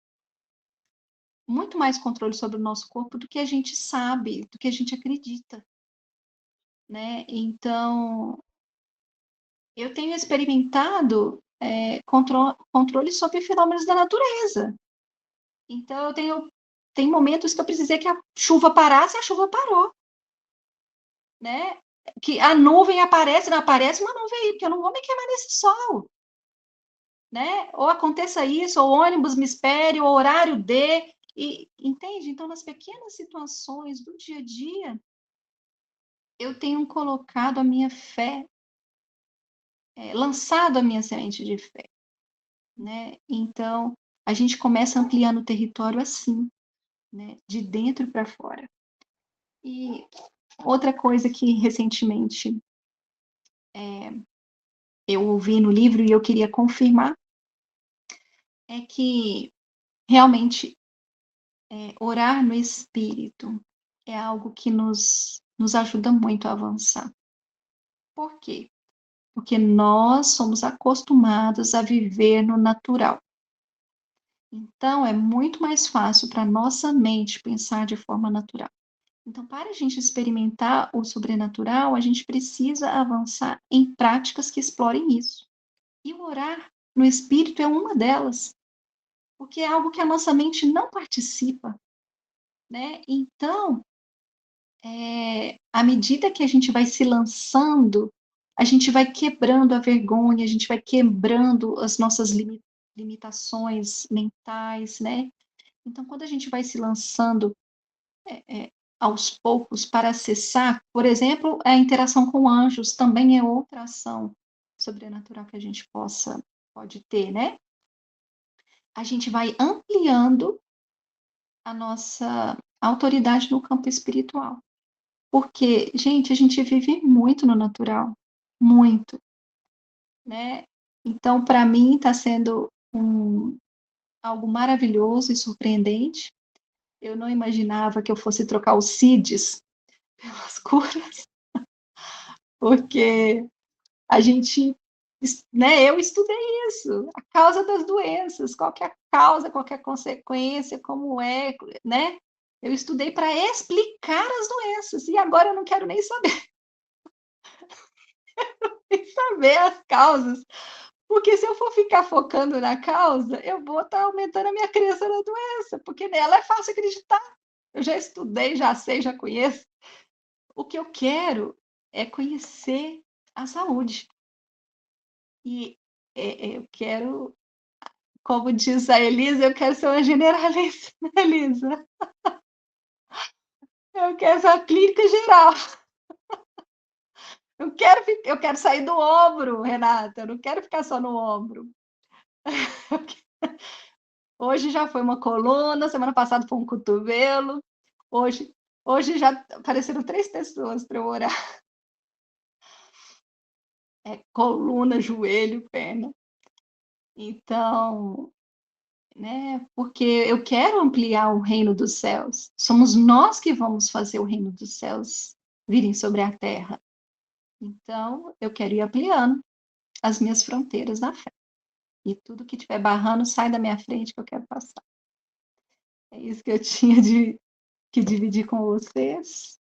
muito mais controle sobre o nosso corpo do que a gente sabe, do que a gente acredita, né? Então, eu tenho experimentado controle sobre fenômenos da natureza. Então, tem momentos que eu precisei que a chuva parasse, e a chuva parou, né? Que a nuvem aparece, não aparece uma nuvem aí, porque eu não vou me queimar nesse sol, né? Ou aconteça isso, ou o ônibus me espere, ou o horário dê, e entende? Então, nas pequenas situações do dia a dia, eu tenho colocado a minha fé, lançado a minha semente de fé, né? Então, a gente começa ampliando o território assim, né? De dentro para fora. E outra coisa que recentemente eu ouvi no livro e eu queria confirmar é que realmente orar no espírito é algo que nos ajuda muito a avançar. Por quê? Porque nós somos acostumados a viver no natural. Então, é muito mais fácil para nossa mente pensar de forma natural. Então, para a gente experimentar o sobrenatural, a gente precisa avançar em práticas que explorem isso. E o orar no espírito é uma delas, porque é algo que a nossa mente não participa, né? Então, à medida que a gente vai se lançando, a gente vai quebrando a vergonha, a gente vai quebrando as nossas limitações mentais, né? Então, quando a gente vai se lançando aos poucos para acessar, por exemplo, a interação com anjos também é outra ação sobrenatural que a gente pode ter, né? A gente vai ampliando a nossa autoridade no campo espiritual. Porque, gente, a gente vive muito no natural, muito, né? Então, para mim, está sendo algo maravilhoso e surpreendente. Eu não imaginava que eu fosse trocar os CIDs pelas curas, porque a gente, né? Eu estudei isso, a causa das doenças, qual que é a causa, qual que é a consequência, como é, né? Eu estudei para explicar as doenças e agora eu não quero nem saber, nem saber as causas. Porque se eu for ficar focando na causa, eu vou estar aumentando a minha crença na doença, porque nela é fácil acreditar. Eu já estudei, já sei, já conheço. O que eu quero é conhecer a saúde. E eu quero, como diz a Elisa, eu quero ser uma generalista, né, Elisa? Eu quero ser uma clínica geral. Eu quero sair do ombro, Renata. Eu não quero ficar só no ombro. Hoje já foi uma coluna, semana passada foi um cotovelo. Hoje, hoje já apareceram 3 pessoas para eu orar. É coluna, joelho, perna. Então, né? Porque eu quero ampliar o reino dos céus. Somos nós que vamos fazer o reino dos céus virem sobre a terra. Então, eu quero ir ampliando as minhas fronteiras da fé. E tudo que estiver barrando, sai da minha frente que eu quero passar. É isso que eu tinha que dividir com vocês.